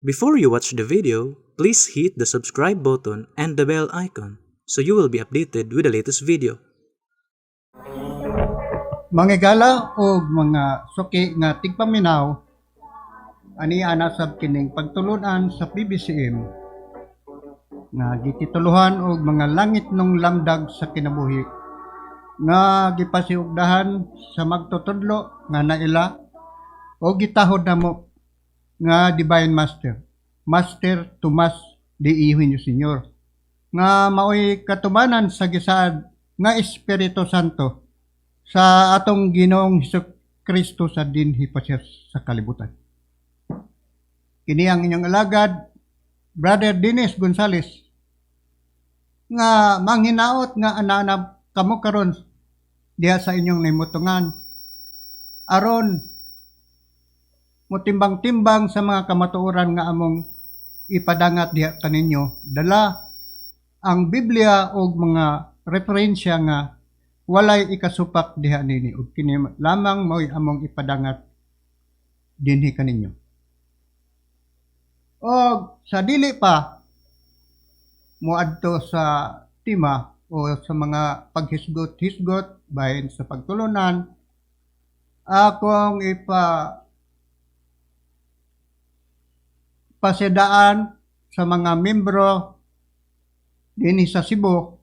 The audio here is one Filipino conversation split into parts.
Before you watch the video, please hit the subscribe button and the bell icon so you will be updated with the latest video. Mga gala o mga suki nga tigpaminaw, ani ana sab kining pagtulunan sa PBCM nga gitituluhan og mga langit nung lamdag sa kinabuhi nga gipasiugdahan sa magtutudlo nga naila o gitahod namo nga Divine Master Tomas de Ihinyo Senior nga maoy katubanan sa gisaad nga Espiritu Santo sa atong Ginoong Hesukristo sa dinhi pasyar sa kalibutan. Kini ang inyong alagad, Brother Dennis Gonzales, nga manghinaot nga ananap kamo karon diha sa inyong nimutungan aron mutimbang-timbang sa mga kamatuoran nga among ipadangat diha kaninyo. Dala ang Biblia og mga referensya nga walay ikasupak diha nini ug kini lamang mo'y among ipadangat dinhi kaninyo. Og sa dili pa moadto sa tema o sa mga paghisgot-hisgot bahin sa pagtulunan, akong pasidaan sa mga membro dinhi sa Cebu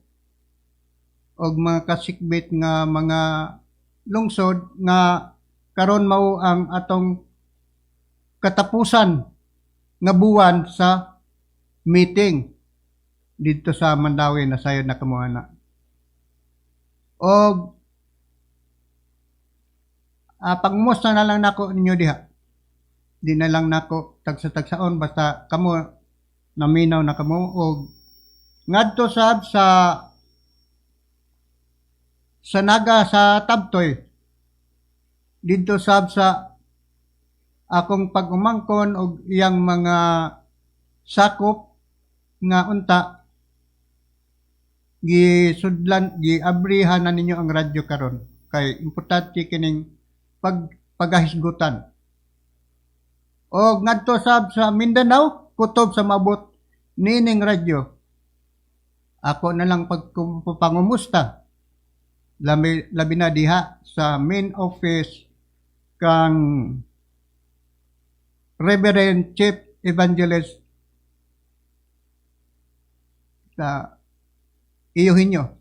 og mga kasikbit nga mga lungsod nga karon mao ang atong katapusan nga buwan sa meeting dito sa Mandawi na sayod na kamuana. Og pangumusta na lang nako ninyo diha. Di na lang nako tagsa-tagsaon basta kamo naminaw na kamo og ngadto sab sa naga sa Tabtoy dito sab sa akong pag-umangkon og iyang mga sakop nga unta giabrihan na ninyo ang radyo karon kay importante kining pagahisgutan. Og ngadto sab sa Mindanao kutob sa mabot nining radyo. Ako na lang pangumusta labi na diha sa main office kang Reverend Chief Evangelist sa Ihinyo.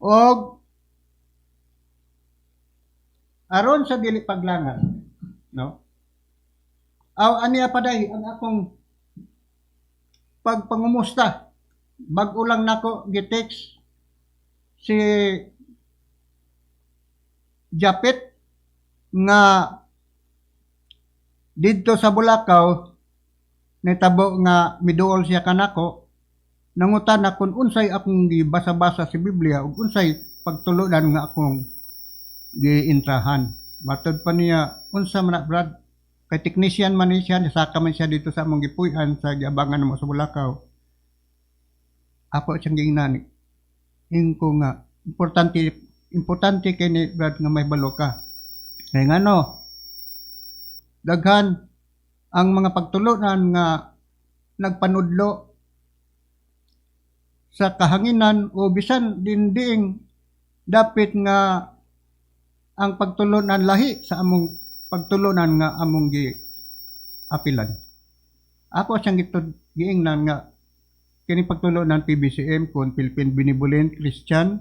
Og aron sa dili paglangan, no? Aniya paday ang akong pagpangumusta. Bag-o lang nako gi-text si Japet nga didto sa Bulacau nitabo nga miduol siya kanako nangutan na kung unsay akong gibasa-basa si Biblia ug unsay pagtulunan nga akong giintrahan. Matod pa niya unsa man brad kay technician man ni siya saka man siya dito sa among gipuy-an sa giabangan mo sa Bulacau. Ako siyang gingnani. Ingko nga importante kay ni brad nga may balo ka. Kay ngano daghan ang mga pagtulunan nga nagpanudlo sa kahanginan o bisan dindiing dapit nga ang pagtulunan lahi sa among pagtulunan nga among apilan. Ako siyang giingnan nga kini pagtulunan PBCM kon Philippine Benevolent Christian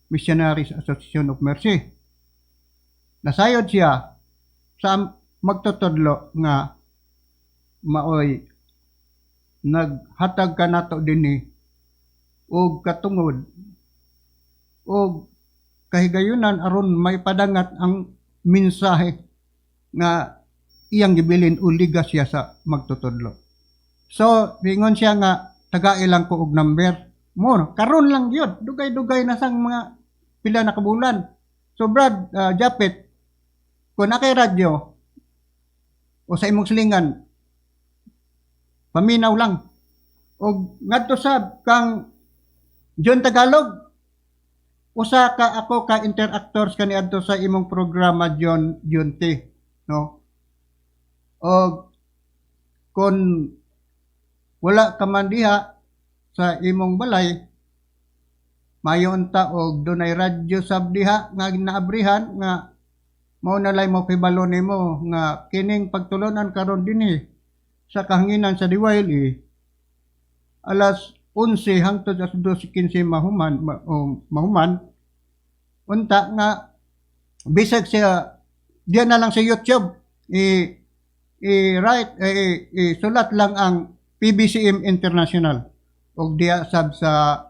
Missionaries Association of Mercy. Nasayod siya sa magtutudlo nga maoy naghatag ka nato dinhi og katungod og kahigayunan aron may padangat ang mensahe nga iyang gibilin uliga siya sa magtutudlo. So, bingon siya nga taga-ilang ko og number. Mo, karon lang yun. Dugay-dugay na sang mga pila na kabulan. So, Brad, Japet, kung nakay radyo o sa imong silingan, paminaw lang. O ngadto sab kang John Tagalog, usa ka ako ka interactors kaniadto sa imong programa John Junti. no? O kung wala ka man diha sa imong balay, mayon ta og dunay radyo sab diha nga naabrihan nga mao na lay mo pibalo nimo nga kining pagtulunan karon dinhi sa kahanginan sa DYLE alas 11 hangtod sa 12:15 mahuman unta nga bisag siya diyan na lang sa YouTube sulat lang ang PBCM International og diya sab sa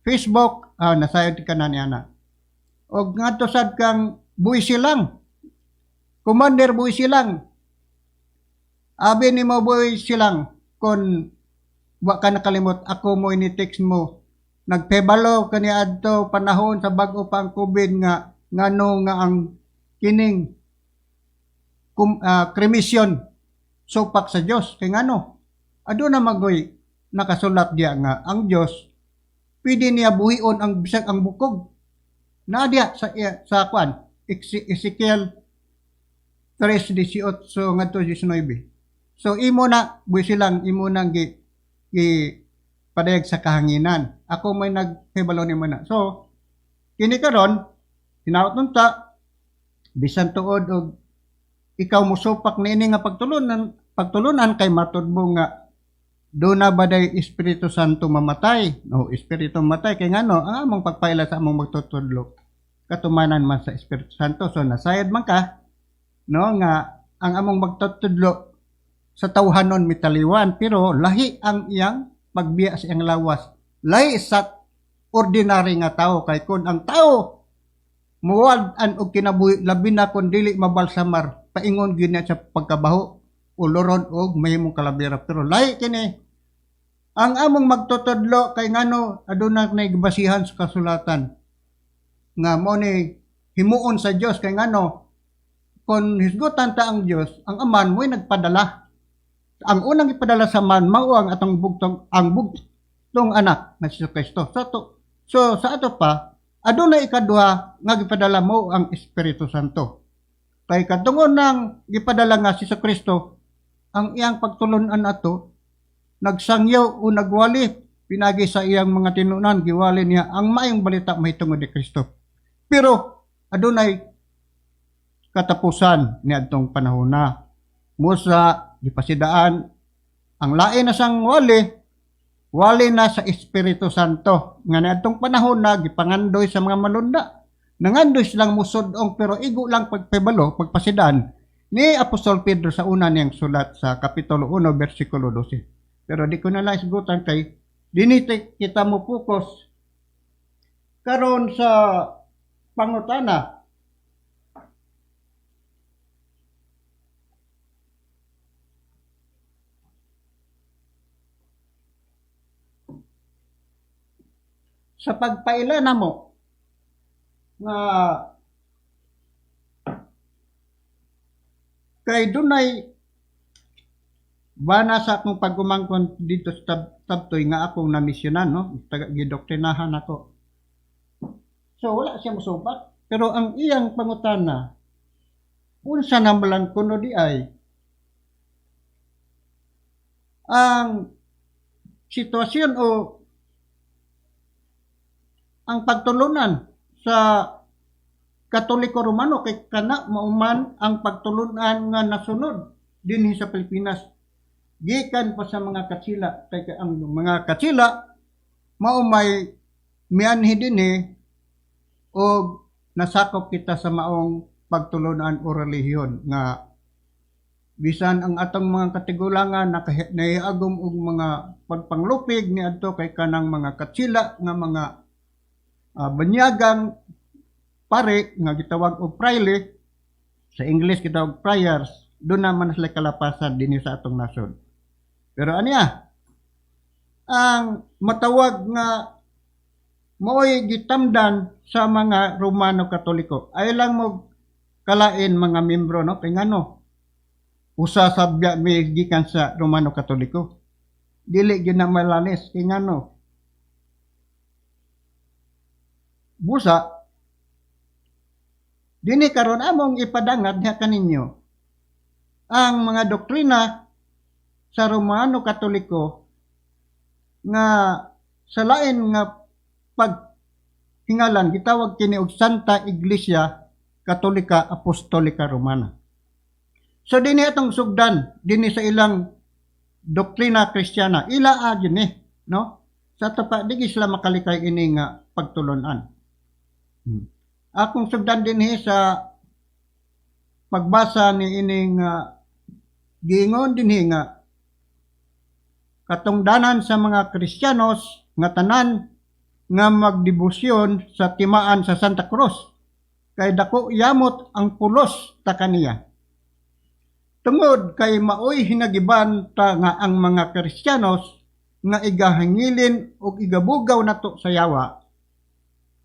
Facebook nasayod ka na niana og ngadto sad kang Buisilang Commander Buisilang abi ni mo Buisilang kon wa ka nakalimot ako mo ini-text mo nagpebalo kani adto panahon sa bag-o pa ang COVID nga ngano nga ang kining kremisyon supak sa Dios kay ngano aduna magoy nakasulat diya nga ang Dios pwede niya buhion ang bisag ang bukog na diya sa kwan Ezekiel 3:18 ngadto 19. So imo na Buisilang imo nang gi padayag sa kahanginan. Ako may nagpebalo ni mo na. So kini karon hinaot nunta bisan tuod og ikaw mosupak niini nga pagtulunan kay matud mo nga do na baday Espiritu Santo mamatay. No, Espiritu matay kay ngano ang among pagpaila sa among magtutudlo katumanan man sa Espiritu Santo. So nasayad man ka no nga ang among magtutudlo sa tawhanon mitaliwan pero lahi ang iyang pagbiya sa iyang lawas. Lahi sa ordinary nga tao kay kun ang tao muwad-an og kinabuhi labi na kun dili mabalsamar paingon gyud niya sa pagkabaho uloron og mahimong kalabira pero lahi kini ang among magtutudlo kay ngano aduna nay basihan sa kasulatan nga mo ni himuon sa Dios kay ngano kon hisgutan ta ang Dios ang aman mo'y nagpadala ang unang ipadala sa man mao ang atong bugtong anak na si Kristo so sa ato pa aduna ikaduha nga gipadala mo ang Espiritu Santo kay kadtungod nang gipadala nga si Kristo ang iyang pagtulunan ato nagsangyaw o nagwali pinagi sa iyang mga tinunan giwali niya ang maayong balita mahitungod ni Kristo. Pero adunay katapusan ni adtong panahon na musa gipasidaan ang lain na sang wali na sa Espiritu Santo nga niadtong panahon na gipangandoy sa mga malunda nangandoy silang musudong pero igo lang pagpebalo pagpasidaan ni Apostol Pedro sa una niyang sulat sa kapitulo 1 bersikulo 12. Pero di ko na lang isgutan kay diniti kita mo focus karon sa pangutana. Sa pagpaila na mo nga kay dunay bana sa akong pagumangkon dito sa tabtoy nga akong namisyonan no gidoktrinahan ako. So wala siya mosubat pero ang iyang pangutana unsa naman kuno di ay ang sitwasyon o ang pagtulunan sa Katoliko Romano kay kana mauman ang pagtulunan nga nasunod dinhi sa Pilipinas gikan pa sa mga katsila kay ang mga katsila mao may mianhi dinhi o nasakop kita sa maong pagtulunan o relihiyon nga bisan ang atong mga katigulangan nahiagom og mga pagpanglupig ni adto kay kanang mga katsila nga mga banyagang pare nga gitawag og praile sa English gitawag friars do naman sila kalapasan dinhi sa atong nasod. Pero aniya ang matawag nga mo'y gitamdan sa mga Romano Katoliko ay lang mo kalain mga membro no kay ngano usa sabya may gikan sa Romano Katoliko dili gyud na malalis kay ngano busa dini karon among ipadangat diha kaninyo ang mga doktrina sa Romano Katoliko nga sa lain nga paghingalan gitawag kini og Santa Iglesia Katolika Apostolika Romana. So dinhi atong sugdan dinhi sa ilang doktrina Kristiyana ila agin no? Sa to pa di sila makalikay ini nga pagtulunan. Akong sugdan dinhi sa pagbasa ni ining giingon dinhi nga katungdanan sa mga Kristiyanos nga tanan nga magdebosyon sa timaan sa Santa Cruz kay dako yamot ang pulos ta kaniya. Tungod kay maoy hinagiban ta nga ang mga Kristiyanos nga igahangilin o igabugaw nato sa yawa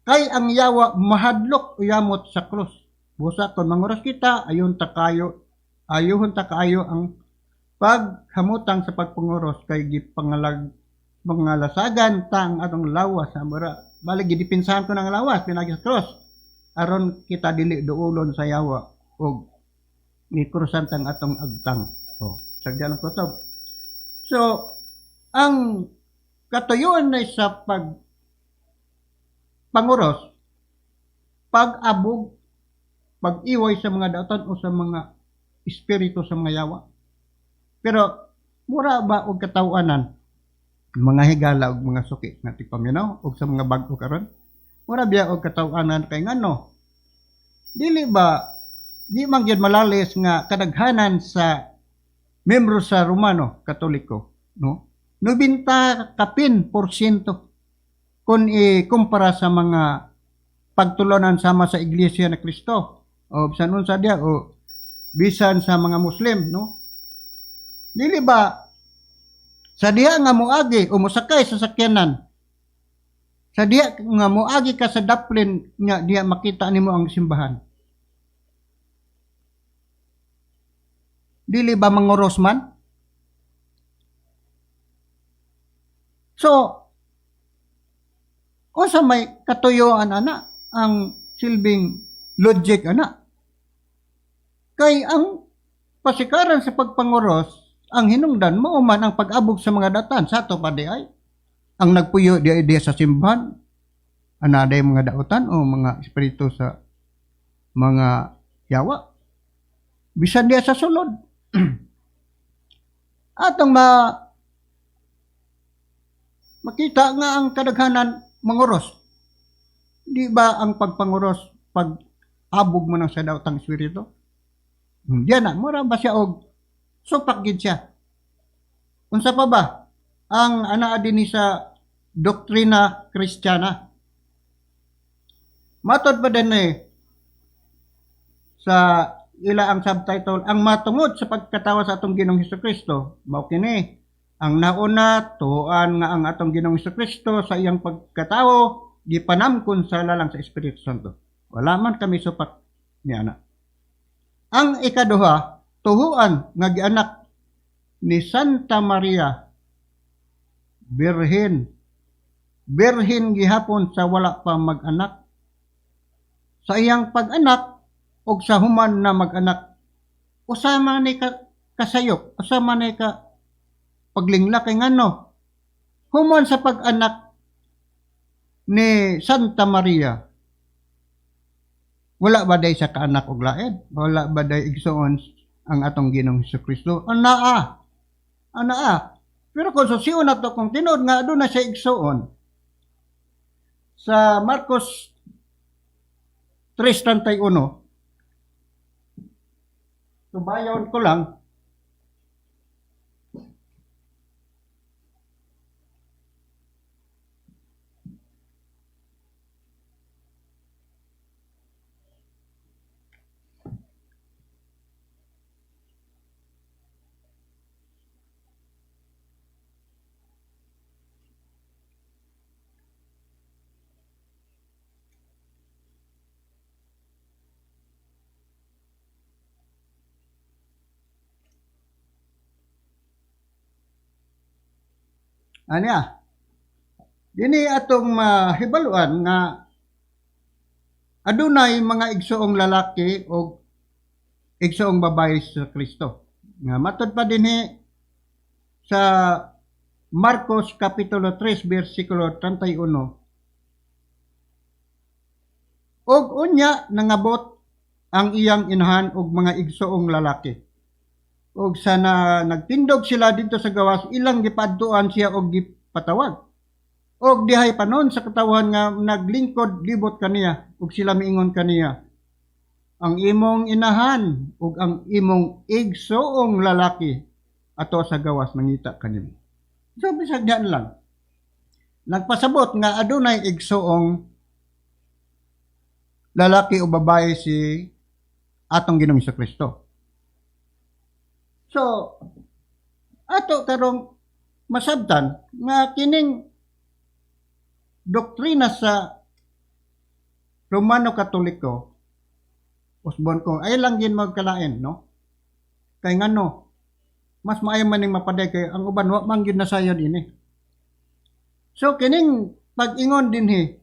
kay ang yawa mahadlok yamot sa krus. Busa kon manguras kita ayuhon ta kaayo ang paghamutang sa pagpanguros kay pangalasagan ta ang atong lawas sa mura. Bali gidipinsahan ko ng lawas pinagi sa krus aron kita dili duulon sa yawa og ni krusan tang atong agtang. Sagdan ang kutob. So ang katuyuan na sa panguros, pag-abog, pag-iway sa mga daotan o sa mga espiritu sa mga yawa. Pero mura ba og katawanan mga higala og mga suki nga tipaminaw og sa mga bag-o karon? Mura biya og katawanan kay ngano? Dili ba di man gyud malalis nga kadaghanan sa membro sa Romano Katoliko, no? 90% kung ikumpara sa mga pagtulunan sama sa Iglesia na Kristo o bisan unsa dia o bisan sa mga Muslim, no? Dili ba sa diha nga moagi o mosakay sa sakyanan, sa diha nga moagi ka sa daplin nga diha makita nimo ang simbahan, dili ba manguros man? So, sa may katuyuan ana ang silbing logic ana. Kay ang pasikaran sa pagpanguros, ang hinungdan mao man ang pag-abog sa mga datan sa ato pa di ay ang nagpuyo di sa simbahan ana day mga dautan o mga espiritu sa mga yawa. Bisan diya sa sulod. Atong makita nga ang kadaghanan manguros. Di ba ang pagpanguros pag-abog mo ng sa daotang espiritu? Diyan na, mura ba siya og supak gid siya? Unsa pa ba ang anaa dinhi sa doktrina Kristiyana? Matod pa din sa ila ang subtitle, ang matungod sa pagkatawa sa atong Ginoong Hesukristo, mao kini ang nauna tuan nga ang atong Ginoong Hesukristo sa iyang pagkatawo gipanamkon sa lalang sa Espiritu Santo. Wala man kami supak ni ana. Ang ikaduha, tuhuan nga gianak ni Santa Maria Birhen. Birhen gihapon sa wala pa mag-anak. Sa iyang pag-anak og sa human na mag-anak, usama ni kasayop, usama ni paglingla kay ngano human sa pag-anak ni Santa Maria wala ba day sa kaanak og laed, wala ba day igsuon ang atong Ginoong Hesukristo? Anaa pero kung susiyon nato kung tinud nga aduna siya igsuon sa Marcos 3:31 subayon ko lang anya, dini atong mahibaluan nga adunay mga igsuong lalaki o igsuong babae sa Kristo. Nga matod pa dinhi sa Marcos Kapitulo 3, versikulo 31. Og unya nangabot ang iyang inahan og mga igsoong lalaki. Og sana nagtindog sila dito sa gawas, ilang gipadtuan siya og gipatawag. Og dihay panon sa katawhan nga naglingkod libot kaniya, og sila miingon kaniya, ang imong inahan ug ang imong igsoong lalaki ato sa gawas mangita kanimo. So bisag diyan lang. Nagpasabot nga adunay igsoong lalaki o babae si atong Ginoong Kristo. So ato karong masabtan nga kining doktrina sa Romano Katoliko usbon ko ay lang gin magkalain, no? Kay ngano mas maayo man ning mapaday kay ang uban wa man gyud nasayon ini. So kining pag-ingon dinhi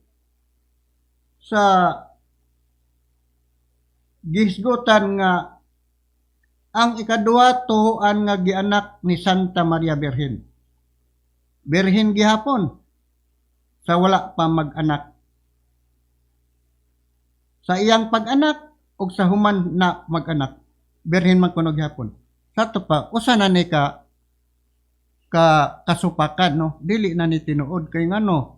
sa gisgutan nga ang ikaduha tuhuan nga gianak ni Santa Maria Birhen. Birhen gihapon sa wala pa mag-anak. Sa iyang pag-anak ug sa human na mag-anak, birhen man kuno gihapon. Sa to pa usa na ni kasupakan, no? Dili na ni tinuod kay ngano.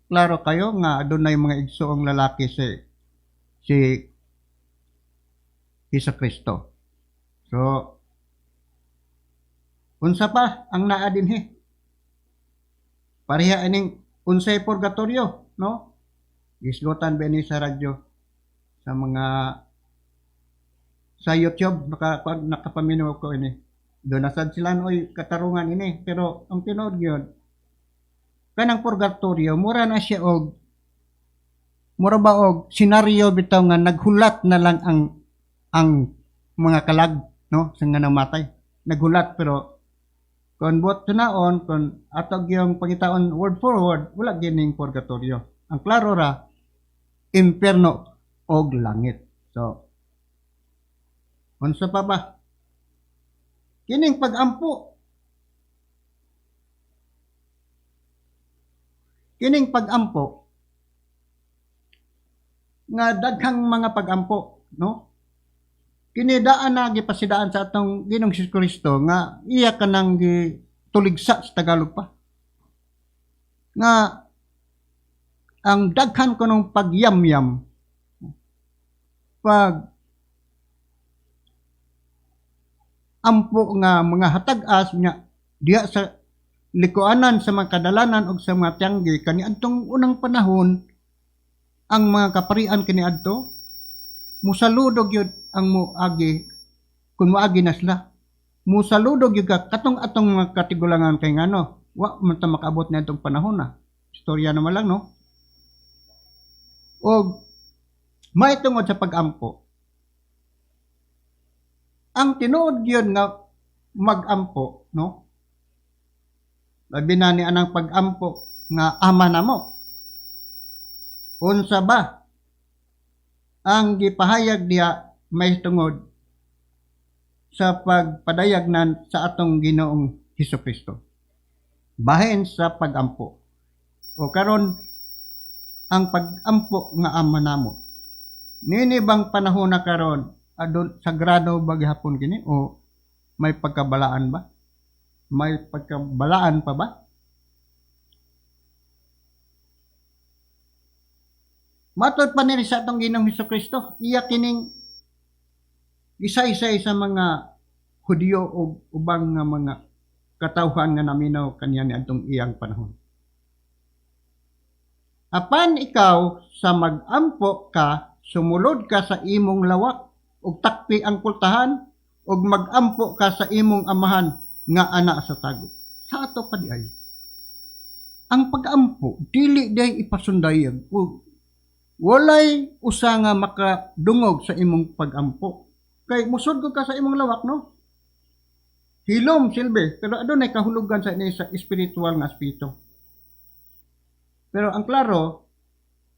Klaro kayo nga adunay mga igsoong lalaki si Hesus Kristo. So unsa pa ang naa dinhi? Pareha ining unsay purgatorio, no? Gisgotan ba ni sa radyo sa mga sa YouTube nakapaminaw ko ini. Doon nasad sila oy katarungan ini, pero ang tinuod gyud kanang purgatorio mura na siya og mura ba og senaryo bitaw nga naghulat na lang ang mga kalag, no, sa nga namatay. Naghulat pero kung buot tunaon kung atog yung pangitaon word for word wala gining purgatorio. Ang klaro ra impierno og langit. So unsa pa ba? Kining pag-ampo. Kining pag-ampo nga daghang mga pag-ampo, no? Kini daan na gipasidaan sa atong Ginoong Kristo nga iya kanang gituligsa sa Tagalog pa. Nga ang daghan ko nung pagyamyam pag ampo nga mga hatag-as nya diha sa likuanan sa mga kadalanan o sa mga tiyanggi kaniadtong unang panahon ang mga kaparian kaniadto musaludog yun ang muagi kung muagi na sila musaludog yun katong atong mga katigulangan kay ngano wa man ta makaabot na itong panahon na istorya naman lang, no? O maitungod sa pag-ampo ang tinuod yun nga mag-ampo, no? Labi na ni anang pag-ampo nga ama na mo. Unsa ba ang gipahayag diha may tungod sa pagpadayagnan sa atong Ginoong Hesukristo. Bahin sa pag-ampo. O karon ang pag-ampo nga ama namo. Nini bang panahon na karon adon sagrado ba gihapon kini o may pagkabalaan ba? May pagkabalaan pa ba? Matod pa nila sa atong Ginoong Hesukristo, iya kining isa-isa sa mga Hudyo o ubang nga mga katawhan nga naminaw kaniya ni atong iyang panahon. Apan ikaw sa mag-ampo ka, sumulod ka sa imong lawak ug takpi ang pultahan ug mag-ampo ka sa imong amahan nga ana sa tago. Sa ato pa di ay. Ang pag-ampo dili day ipasundayag ug walay usa nga makadungog sa imong pag-ampo. Kay musudgod ka sa imong lawak, no? Hilom silbi, pero adunay kahulugan sa sa espiritual nga aspito. Pero ang klaro,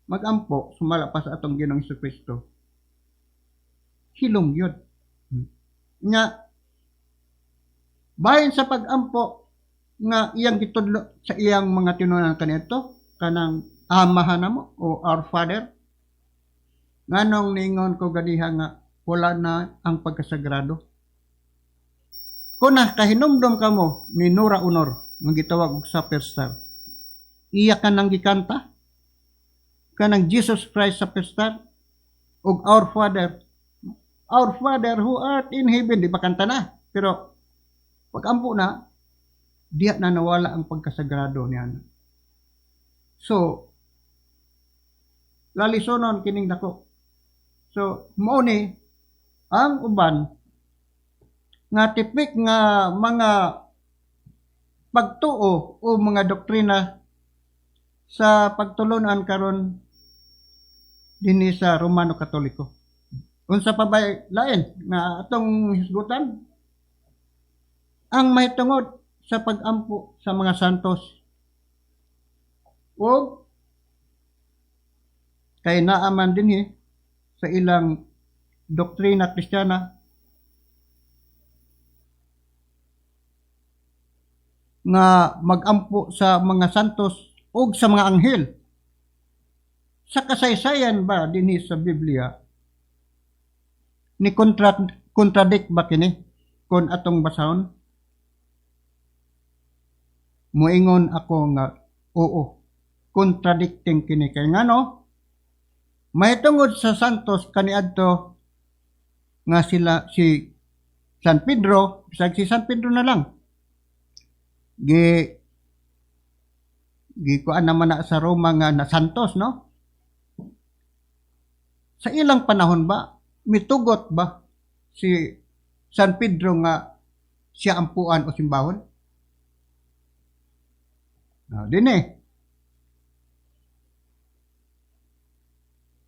mag-ampo sumala pa sa atong Ginoong Kristo. Hilom yun. Nga Bahin sa pagampo nga iyang gitudlo sa iyang mga tinunan kanito kanang amahan namo o our Father. Nganong ningon ko ganiha nga wala na ang pagkasagrado. Kuna kahinumdom kamo ni Nora Honor nga gitawag og Superstar. Iya kanang gikanta kanang Jesus Christ Superstar og Our Father who art in heaven, di ba kanta na? Pero pag-ampo na, diya na nawala ang pagkasagrado niya. So, lalisonon kining dako. So, mao ni ang uban nga tipik nga mga pagtuo o mga doktrina sa pagtulunan karon dinhi sa Romano Katoliko. Unsa pa ba lain nga atong hisgutan? Ang mahitungod sa pag-ampo sa mga santos o kay naaman dinhi sa ilang doktrina Kristiyana nga mag-ampo sa mga santos o sa mga anghel. Sa kasaysayan ba dinhi sa Biblia ni contradict ba kini kon atong basahon? Moingon ako nga oo, contradicting kini kay ngano mahitungod sa santos kaniadto nga sila si San Pedro, bisag si San Pedro na lang kuan naman na sa Roma nga na santos, no? Sa ilang panahon ba mitugot ba si San Pedro nga siya ampuan o simbahon?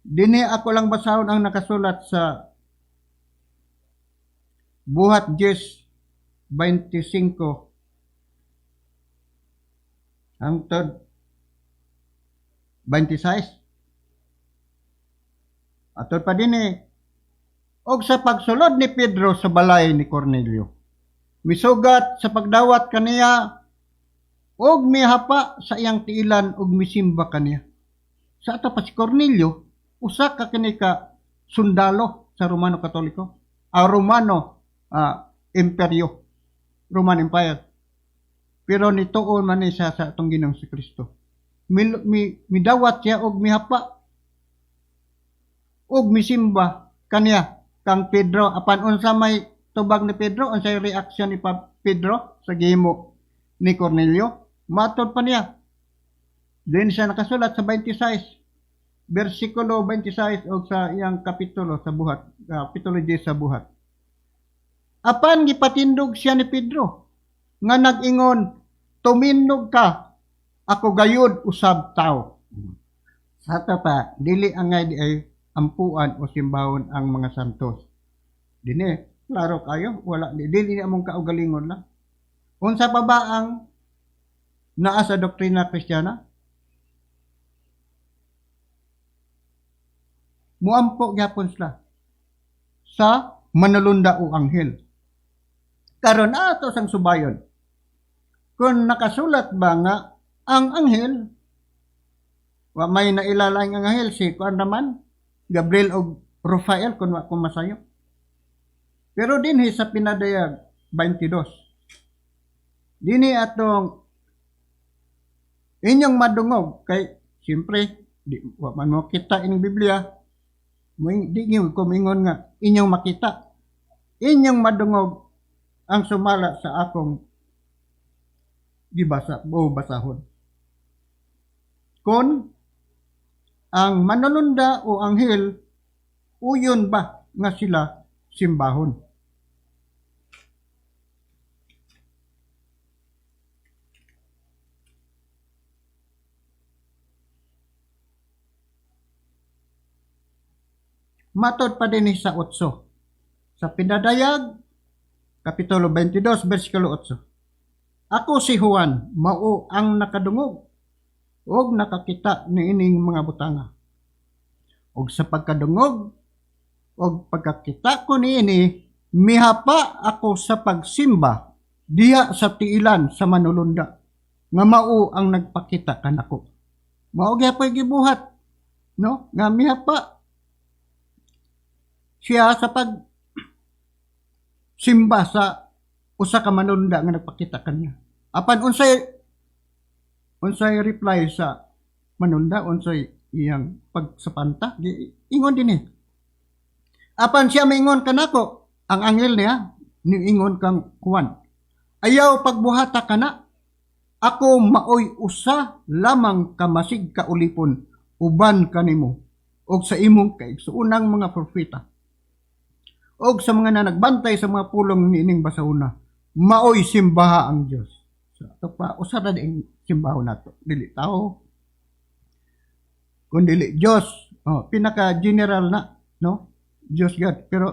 Dini ako lang basahon ang nakasulat sa Buhat 10:25 hangtod 26. Atol pa dinhi og sa pagsulod ni Pedro sa balay ni Cornelio, misugat sa pagdawat kaniya og mihapa sa iyang tiilan og misimba kaniya. Sa ato pa si Cornelio, usa ka kini ka sundalo sa Romano Katoliko, Imperyo, Roman Empire. Pero nituon man ni siya sa atong Ginoong si Kristo. Midawat siya og mihapa og misimba kaniya kang Pedro. Apan unsa may tubag ni Pedro, unsay reaksyon ni Pedro sa gihimo ni Cornelio? Matod pa niya. Din siya nakasulat sa 26, versikulo 26 o sa iyang kapitulo sa buhat, kapitulo 10 sa buhat. Apan gipatindog siya ni Pedro nga nag-ingon, tumindog ka, ako gayud usab tao. Sa ito pa, dili angay di ay ampuan o simbahon ang mga santos. Dini, klaro kayo, wala, dili among kaugalingon lang. Unsa pa ba ang naa sa doktrina Kristiyana? Muampo gyapon sila sa manulunda o anghel. Karon ato sang subayon. Kung nakasulat ba nga ang anghel, wa may nailalaing ang anghel si kuan naman Gabriel o Rafael kung wa ko masayo. Pero dinhi sa pinadayag 22. Dinhi atong inyong madungog kay siyempre di wa man mo kita ining Biblia. Di ko mingon nga inyong makita. Inyong madungog ang sumala sa akong gibasa o basahon. Kung ang manulunda o anghel uyon ba nga sila simbahon? Matod pa din sa 8. Sa pinadayag, Kapitulo 22, versikulo 8. Ako si Juan, mao ang nakadungog, og nakakita ni ining mga butanga. Og sa pagkadungog, og pagkakita ko ni ini, mihapa ako sa pagsimba diha sa tiilan sa manulunda nga mao ang nagpakita kanako. Mao gyapon gibuhat, no? Nga miha pa siya sa pag simba sa usa ka manulunda nga nagpakita kaniya. Apan unsay reply sa manulunda, unsay iyang pagsapanta, ingon din Apan siya maingon kanako, ang anghel niya, niingon kang kuwan. Ayaw pagbuhata kana, ako maoy usa lamang kamasig kaulipon, uban kanimo, og sa imong kaigsuunang mga propeta. Og sa mga nagbantay sa mga pulong niining basahuna, maoy simbaha ang Dios. So ato pa usa ra ding simbaho nato, dili tao kundi Dios. Pinaka general na, no? Dios God. Pero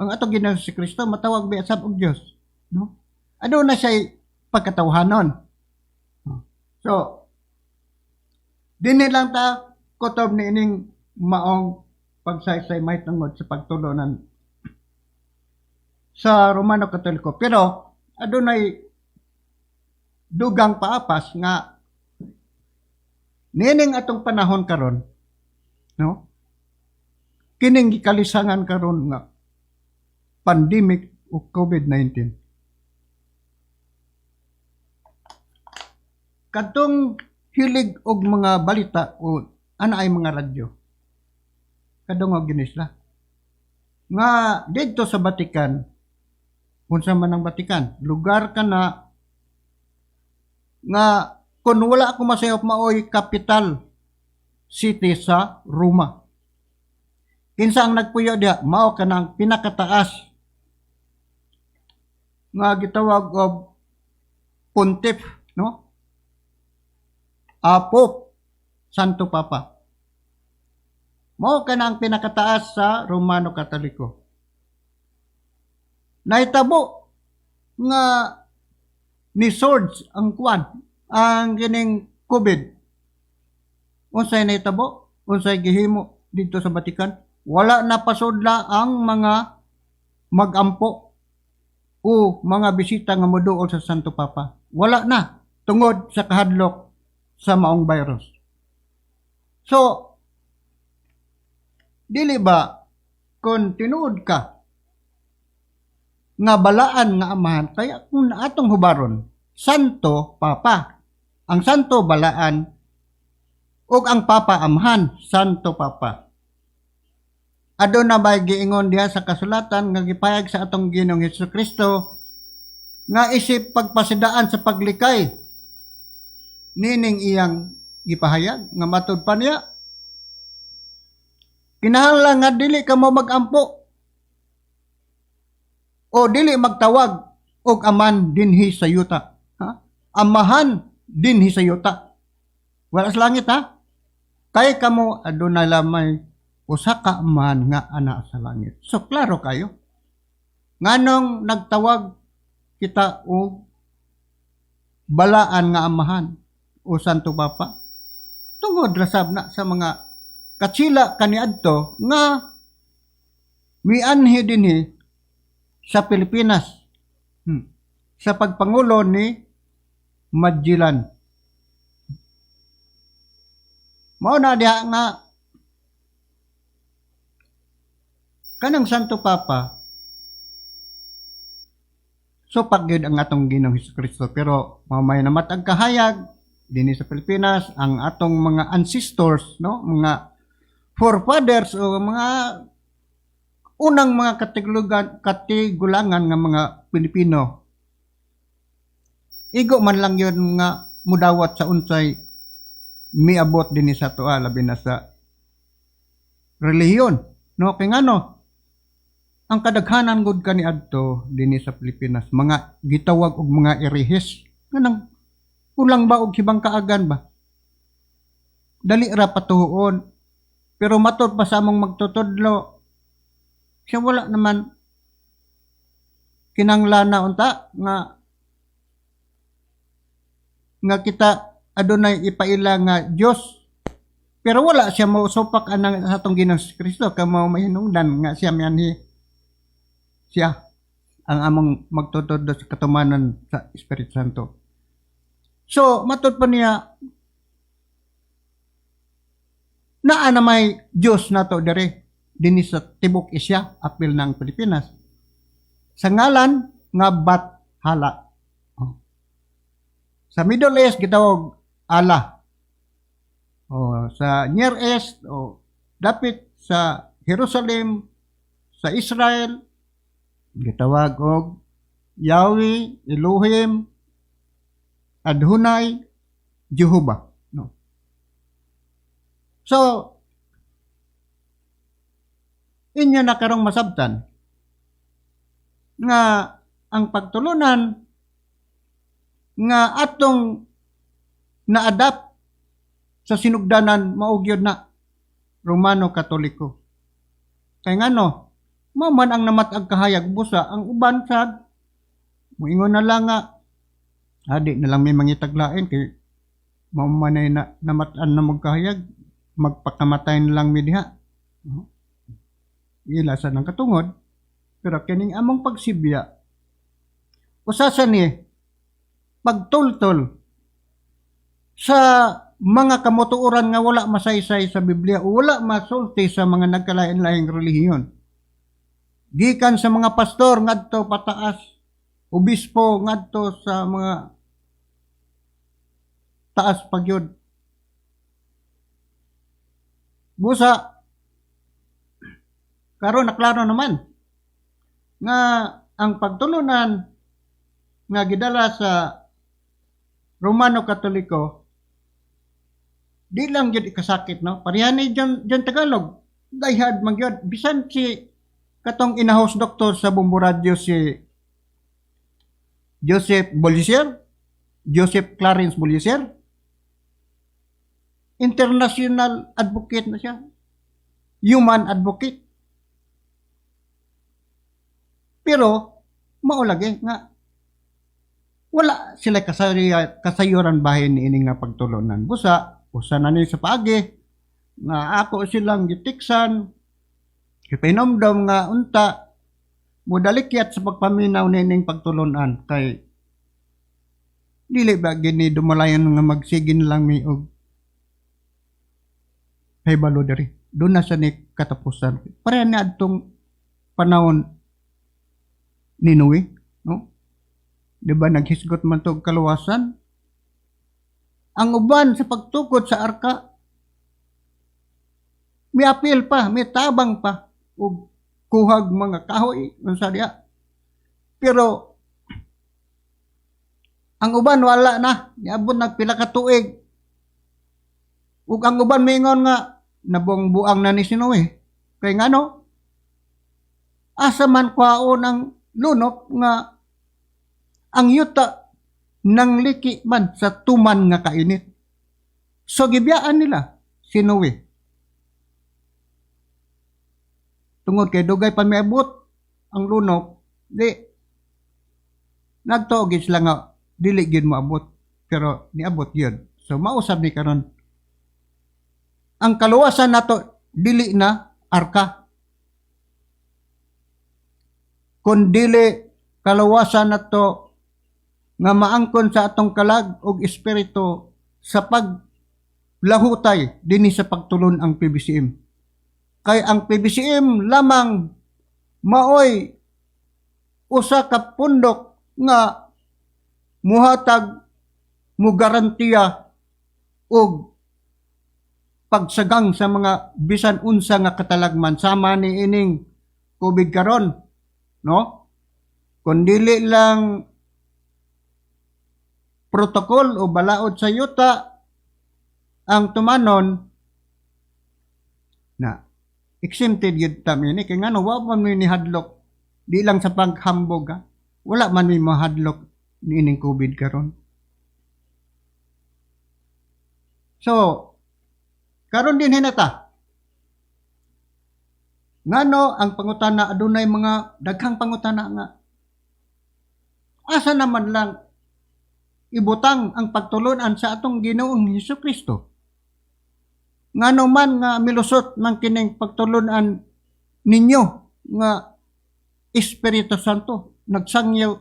ang ato Ginoo si Kristo matawag ba sab og Dios, no? Ano na siya pagkatawhanon. So dinhi lang ta kutob ni ining maong pagsaysay may tungod sa pagtulonan sa Romano Katoliko. Pero adunay dugang paapas nga nining atong panahon karon, no? Kining gikalisangan karon nga pandemic o COVID-19. Kadtong hilig og mga balita o ana ay mga radyo. Kadtong og ginisla. Nga didto sa Vatican, unsa man ang Vatican, lugar kana nga kung wala ako masayop maoy capital city sa Roma. Kinsa ang nagpuyo diha, mao kanang pinakataas nga gitawag og pontiff, no? Pope, Santo Papa. Mao kanang pinakataas sa Romano Katoliko. Naitabo nga ni Swords ang kwan, ang kining COVID. Unsay naitabo? Unsay gihimo dito sa Vatican? Wala na pasudla ang mga magampo o mga bisita nga moduol sa Santo Papa. Wala na tungod sa kahadlok sa maong virus. So, dili ba kung tinuod ka nga balaan nga amahan, kaya kung atong hubaron, Santo Papa. Ang Santo balaan ug ang Papa amahan, Santo Papa. Aduna ba giingon diha sa kasulatan nga gipayag sa atong Ginoong Hesukristo nga isip pagpasidaan sa paglikay nining iyang gipahayag nga matud pa niya. Kinahanglan nga dili ka mo magampo o dili magtawag og aman dinhi sa yuta. Amahan dinhi sa yuta. Wala sa langit, ha? Kay kamo adunay lamay usa ka amahan nga ana sa langit. So klaro kayo. Nganong nagtawag kita og balaan nga amahan o Santo Papa? Tungod rasab na sa mga katsila kaniadto nga mianhi dinhi sa Pilipinas sa pagpangulo ni Magellan. Mao na diha nga kanang Santo Papa supak gyud ang atong Ginoong Hesukristo, pero mamay na matag kahayag dinhi sa Pilipinas ang atong mga ancestors, no, mga forefathers o mga unang mga katigulangan nga mga Pilipino. Igo man lang yun nga mudawat sa unsay miabot dinhi sa tuwa, labi na sa relihiyon, no? Kay ngano ang kadaghanan gud kaniadto dinhi sa Pilipinas mga gitawag og mga erehis, kanang kulang ba og hibang kaagan ba, dali ra patuhuon, pero matud pa sa among magtutudlo siya wala naman kinanglana unta nga kita adunay ipaila nga Dios, pero wala siya mausupak anang sa atong Ginoong Kristo kamo mahinungdan nga siya mianhi siya ang among magtutod sa katumanan sa Espiritu Santo. So, matud pa niya, naa na may Diyos nato dire dinhi sa Tibok Isya, apil ng Pilipinas. Sa ngalan nga Bathala. Oh. Sa Middle East gitawag Allah. Oh, sa Near East dapit sa Jerusalem, sa Israel gitawag og Yahweh, Elohim, Adonai, Jehovah. No. So, inyo na karong masabtan nga ang pagtulunan nga atong na-adapt sa sinugdanan maugyod na Romano Katoliko. Kay ngano, mao man ang namatag kahayag busa ang uban sad moingon na lang nga adi na lang may mangitaglain kay mao man ay namatan na magkahayag magpakamatay na lang mi diha. Ilasan ng katungod, pero kining among pagsibya, usasa ni pagtultol sa mga kamutuoran nga wala masaysay sa Biblia o wala masulti sa mga nagkalain-laing relihiyon. Gikan sa mga pastor ngadto pataas, obispo ngadto sa mga taas pagyod. Busa karon naklaro naman nga ang pagtulunan nga gidala sa Romano Katoliko di lang gyud ikasakit, no? Parihani diyan Tagalog. Dayhad man gyud bisan si katong in-house doctor sa Bombo Radio si Joseph Clarence Bolliser, international advocate na siya. Human advocate. Pero, maulagi nga, wala sila kasayuran bahin ni ining nga pagtulunan. Busa, usa na ni sa paagi, nga ako silang gitiksan, kipinomdom nga unta, mudalikyat sa pagpaminaw ni ining pagtulunan, kay dili ba gini dumalayan nga magsigin lang mi og hebalo diri. Doon na sa ni katapusan. Pareha na adtong panahon ni Noe, no? Di ba naghisgot man to kaluwasan? Ang uban sa pagtukod sa arka, may apil pa, may tabang pa, o kuhag mga kahoy, unsa diya. Pero, ang uban wala na, niabot nagpila ka tuig. Ug ang uban mingon nga, nabong-buang na ni si Noe. Kay ngano? Asa man kwaon ang lunok nga ang yuta nang liki man sa tuman nga kainit. So gibiyaan nila si Noe. Tungod kay dugay pa miabot ang lunok, di nagtuog sila nga dili gyud moabot, pero niabot gyud. So mausab ni karon ang kaluwasan nato dili na arka. Kung dili kaluwasan nato nga maangkon sa atong kalag og espiritu sa paglahutay dinhi sa pagtulon ang PBCM. Kay ang PBCM lamang maoy usa ka pundok nga muhatag mo garantiya og pagsagang sa mga bisan unsa nga katalagman sama ni ining COVID karon, no? Kung dili lang protocol o balaod sa yuta ang tumanon na exempted yun tamin kaya nga no, wala man may hadlok di lang sa paghambog ha? Wala man may mahadlok ni ining COVID karon. So karon din hinata ngano ang pangutana adunay mga daghang pangutana nga asa naman lang ibutang ang pagtulunan sa atong Ginoong Hesukristo. Ngano man nga milusot ng kining pagtulunan ninyo nga Espiritu Santo. nagsangyaw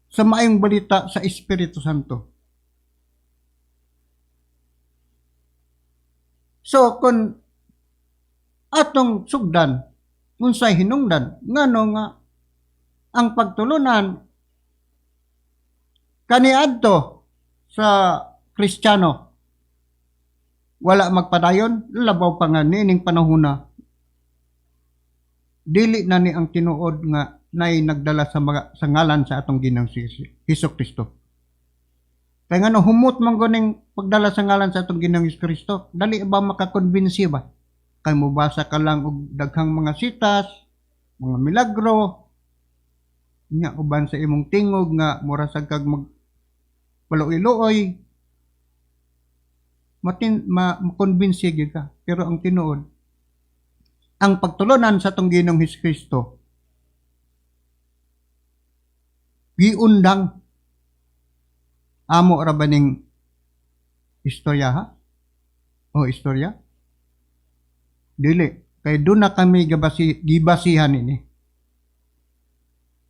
sa maayong balita sa Espiritu Santo. So kung atong sugdan unsay hinungdan ngano nga ang pagtulunan kaniadto sa Kristiyano wala magpadayon, labaw pa nga nining panahona dili na ni ang tinuod nga nay nagdala sa ngalan sa atong Ginoong Hesukristo. Kaya nga no, humot man guning pagdala sa ngalan sa atong Ginoong Hesukristo, dali ba makakonbinsi ba? Kay mubasa ka lang og daghang mga sitas, mga milagro, nya uban sa imong tingog nga mura sa kag paluoy-luoy, makonbinsi gyud ka. Pero ang tinuod, ang pagtulunan sa atong Ginoong Hesukristo giundang amo ra baning istorya ha? O istorya? Dili. Kay doon na kami gibasihan ini.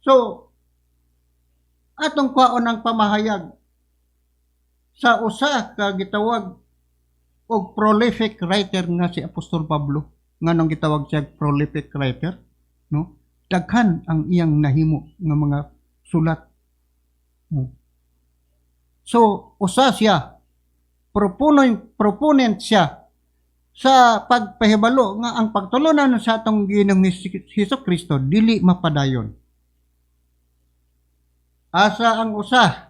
So, atong kwaon ang pamahayag sa usa ka gitawag og prolific writer nga si Apostol Pablo. Nganong gitawag siya prolific writer? No? Daghan ang iyang nahimo nga mga sulat. So, usa siya, proponent siya sa pagpahibalo nga ang pagtulunan sa atong Ginoong Hesukristo dili mapadayon. Asa ang usa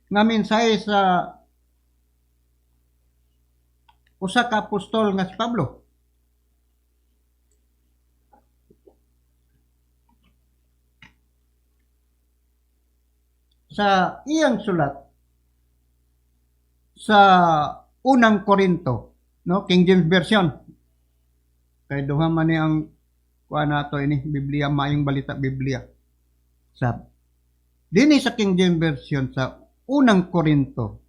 nga mensahe sa usa ka apostol nga si Pablo. Sa iyang sulat sa unang Korinto, no, King James Version. Kay duha man ni ang kuan nato ini Biblia, maayong balita Biblia. Sa dinhi sa King James Version sa unang Korinto,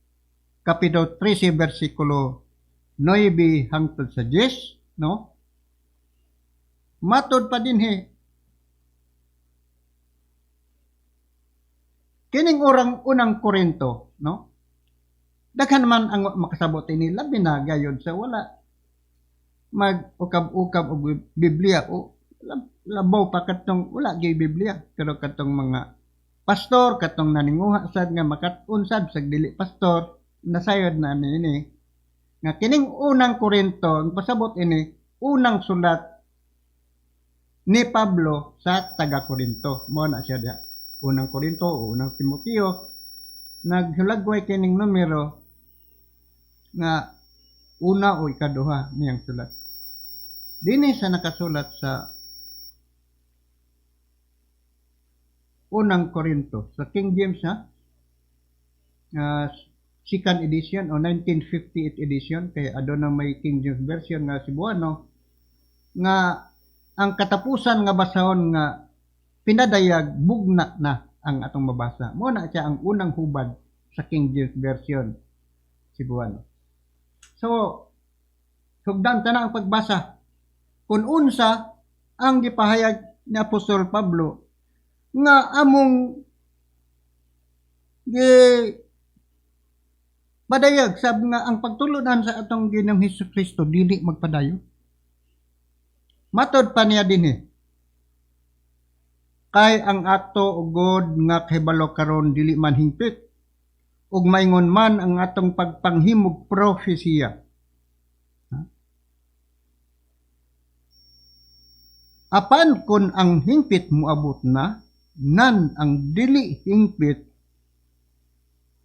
kapitulo 13 bersikulo 9 hangtod sa 10, no? Matod pa dinhi kining unang Korinto, no? Daghan man ang makasabot ini labi na gayud sa wala mag-ukab-ukab og Biblia o labaw pa katong wala gyud Biblia pero katong mga pastor katong naninguha sad nga makatunsad sa dili pastor nasayod na ini nga kining unang Korinto ang pasabot ini unang sulat ni Pablo sa taga Korinto mo na siya diha unang Korinto o unang Timoteo naghulagway kining numero nga una o ikaduha niyang sulat. Dinhi sa nakasulat sa unang Korinto sa King James second edition o 1958 edition kay aduna may King James version nga Cebuano nga ang katapusan nga basahon nga pinadayag bugna na ang atong mabasa. Mo na siya ang unang hubad sa King James version Cebuano. So, sugdan ta na ang pagbasa. Kung unsa ang gipahayag ni Apostol Pablo nga among padayag sab nga ang pagtulunan sa atong Ginoong Hesukristo dili magpadayon. Matod pa niya dinhi. Kay ang ato ugod nga kahibalo karon dili man hingpit ug maingon man ang atong pagpanghimog propesiya. Apan kun ang hingpit moabot na, nan ang dili hingpit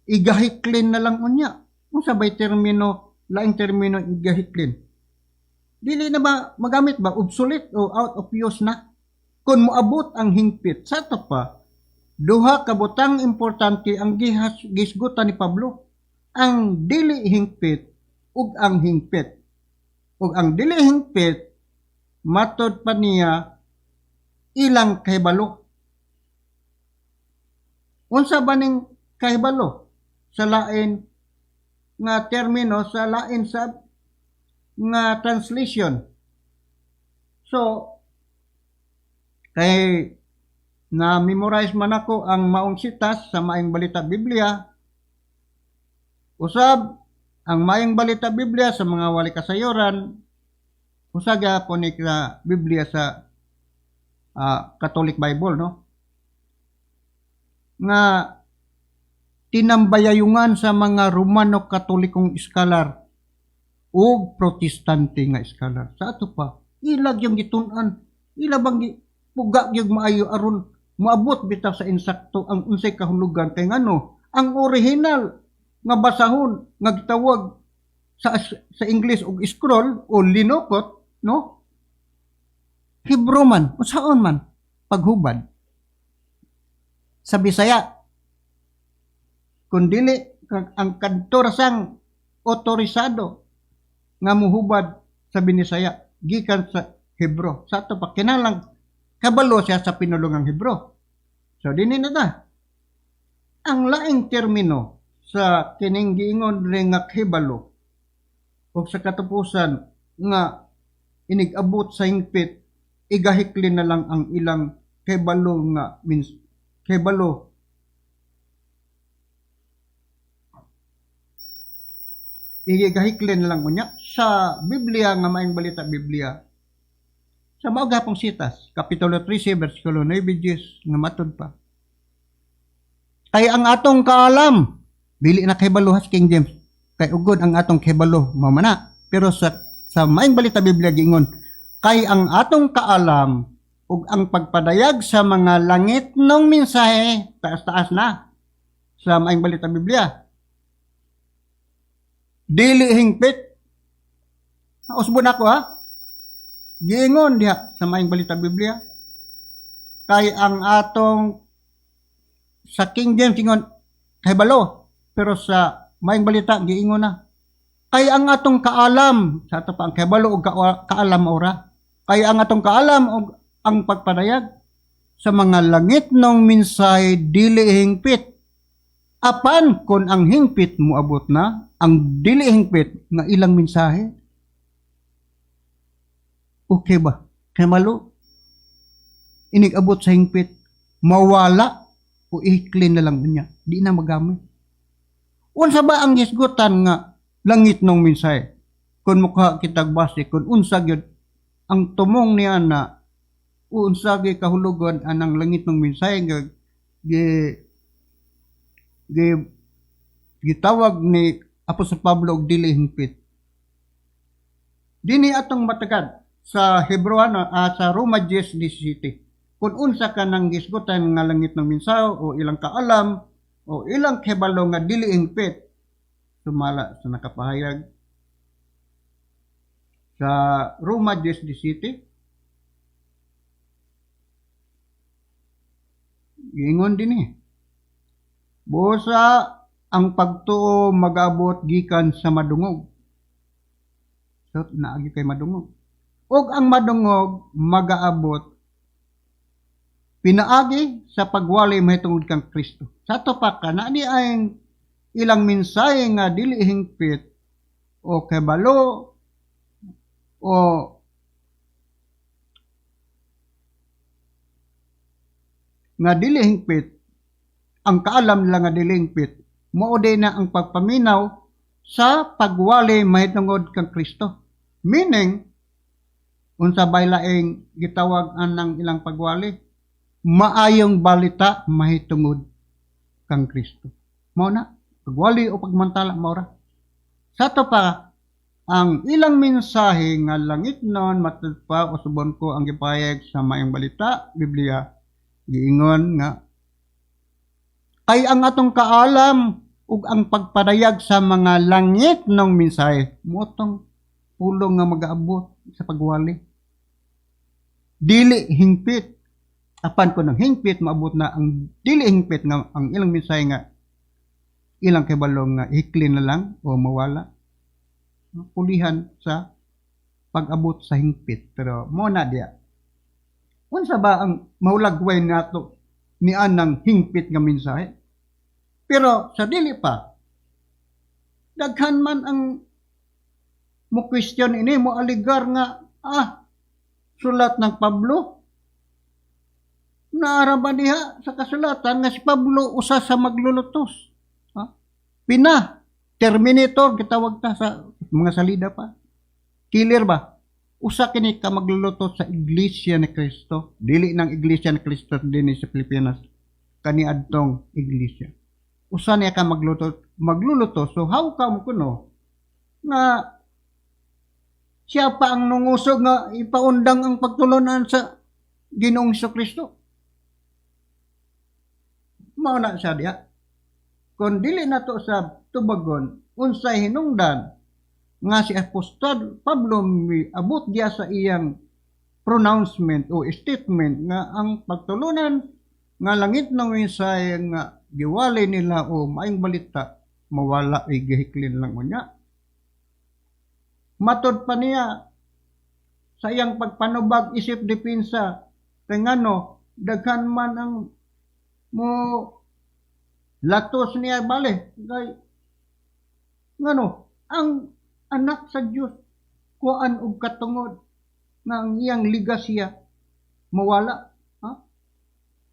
igahiklin na lang unya. Kung sabay termino, laing termino igahiklin. Dili na ba magamit ba obsolete o out of use na? Kung moabot ang hingpit, sa ito pa, duha ka butang importante ang gisgutan ni Pablo. Ang dili hingpit ug ang hingpit. Ug ang dili hingpit matod pa niya ilang kahibalo. Unsa ba ning kahibalo? Sa lain nga termino, sa lain sa nga translation. So, kay na memorize man ako ang maong sitas sa Maayong Balita Biblia. Usab ang Maayong Balita Biblia sa mga wali kasayuran, usaga po ni ka Biblia sa Catholic Bible, no? Nga tinambayayungan sa mga Romano Katolikong iskalar o Protestante nga iskalar. Sa ato pa, ilag yung gitunan, ilabang puga yung maayo aron maabot bitaw sa insakto ang unsay kahulugan kay ngano ang original nga basahon nga gitawag sa English og scroll o linokot, no? Hebrew man, unsaon man paghubad sa Bisaya. Kun dili ang kantor sang otorisado nga muhubad sa Binisaya gikan sa Hebrew. Sa ato pa kinahanglan kabalo siya sa pinulungang Hebrew. So dinhi na ta. Ang laing termino sa kining giingon ring nga kahibalo ug sa katapusan nga inigabot sa hingpit, igahiklin na lang ang ilang kahibalo nga means kahibalo igahiklin na lang unya sa Biblia nga Maayong Balita Biblia. Sa mao gapong sitas, Kapitulo 13, versikulo 9, nga matod pa. Kay ang atong kaalam, dili na kahibaluhas King James, kay ugod ang atong kahibalo, mamana. Pero sa Maayong Balita Biblia gingon, kay ang atong kaalam, ug ang pagpadayag sa mga langit nung mensahe, taas-taas na, sa Maayong Balita Biblia. Dili hingpit. Usbon ako ha. Giingon diha sa Maayong Balita Biblia. Kay ang atong sa King James ingon kahibalo, pero sa Maayong Balita giingon na kay ang atong kaalam, sa ato pa ang kahibalo ug kaalam ora. Kay ang atong kaalam ug ang pagpadayag sa mga langit nung mensahe dili hingpit. Apan kun ang hingpit moabot na, ang dili hingpit nga ilang mensahe, okay ba? Kay malo, inigabot sa hingpit, mawala o ihiklin na lang niya. Di na magamit. Unsa ba ang gisgutan nga langit nung mensahe? Kung mukha kitag base, kung unsa gyud ang tumong niya na unsa gyud kahulugan anang langit nung mensahe nga gitawag ni Apostol Pablo og dili hingpit. Dini atong matagad sa Hebreano sa Roma 10:17. Kung unsa ka nang gisgutan nga langit ng mensahe o ilang kaalam o ilang kahibalo nga dili hingpit, sumala sa nakapahayag sa Roma 10:17. Gingon dinhi. Busa ang pagtuo mag-abot gikan sa madungog. So, naagi kay madungog. Ug ang madungog mag-aabot pinaagi sa pagwali mahitungod kang Kristo. Sa to pa kana ni ay ilang mensahe nga dili hingpit o kabalo o nga dili hingpit, ang kaalam nila nga dili hingpit, mao din na ang pagpaminaw sa pagwali mahitungod kang Kristo. Meaning, unsa bay laing gitawag anang ilang pagwali, maayong balita mahitungod kang Kristo. Mao na, pagwali o pagmantala mao ra. Sa to pa, ang ilang mensahe nga langit non matud pa usubon ko ang gipayag sa Maayong Balita Biblia, giingon nga kay ang atong kaalam ug ang pagpadayag sa mga langit ng mensahe motong pulong nga mag-aabot sa pagwali. Dili hingpit. Apan ko ng hingpit maabot na ang dili hingpit nga ang ilang mensahe nga ilang kabalong nga ihiklin na lang o mawala. Pulihan sa pag-abot sa hingpit. Pero mo na diya. Unsa ba ang maulagway nato ni anang hingpit nga mensahe? Pero sa dili pa, daghan man ang mo question ini, mo aligar nga, sulat ng Pablo. naara ba diha sa kasulatan nga si Pablo usa sa maglulutos. Ha? Pina, Terminator gitawag ta sa mga salida pa. Killer ba? Usa kini ka maglulutos sa Iglesia ni Cristo. Dili ng Iglesia ni Cristo dinhi sa Pilipinas. Kani adtong Iglesia. Usa niya ka maglulutos. So how come kuno nga siya pa ang nungusog nga ipaundang ang pagtulunan sa Ginoong Kristo? Mao na siya diha. Kung dili na to sa tubagon, unsay hinungdan nga si Apostol Pablo abot diya sa iyang pronouncement o statement nga ang pagtulunan nga langit ng mensahe nga giwali nila o maayong balita mawala ay gihiklin lang unya. Matod pa niya sa iyang pagpanubag isip depensa kay ngano daghan man ang mo latos niya bale kay ngano ang anak sa Dios kuan og katungod nga ang iyang ligasya mawala, ha?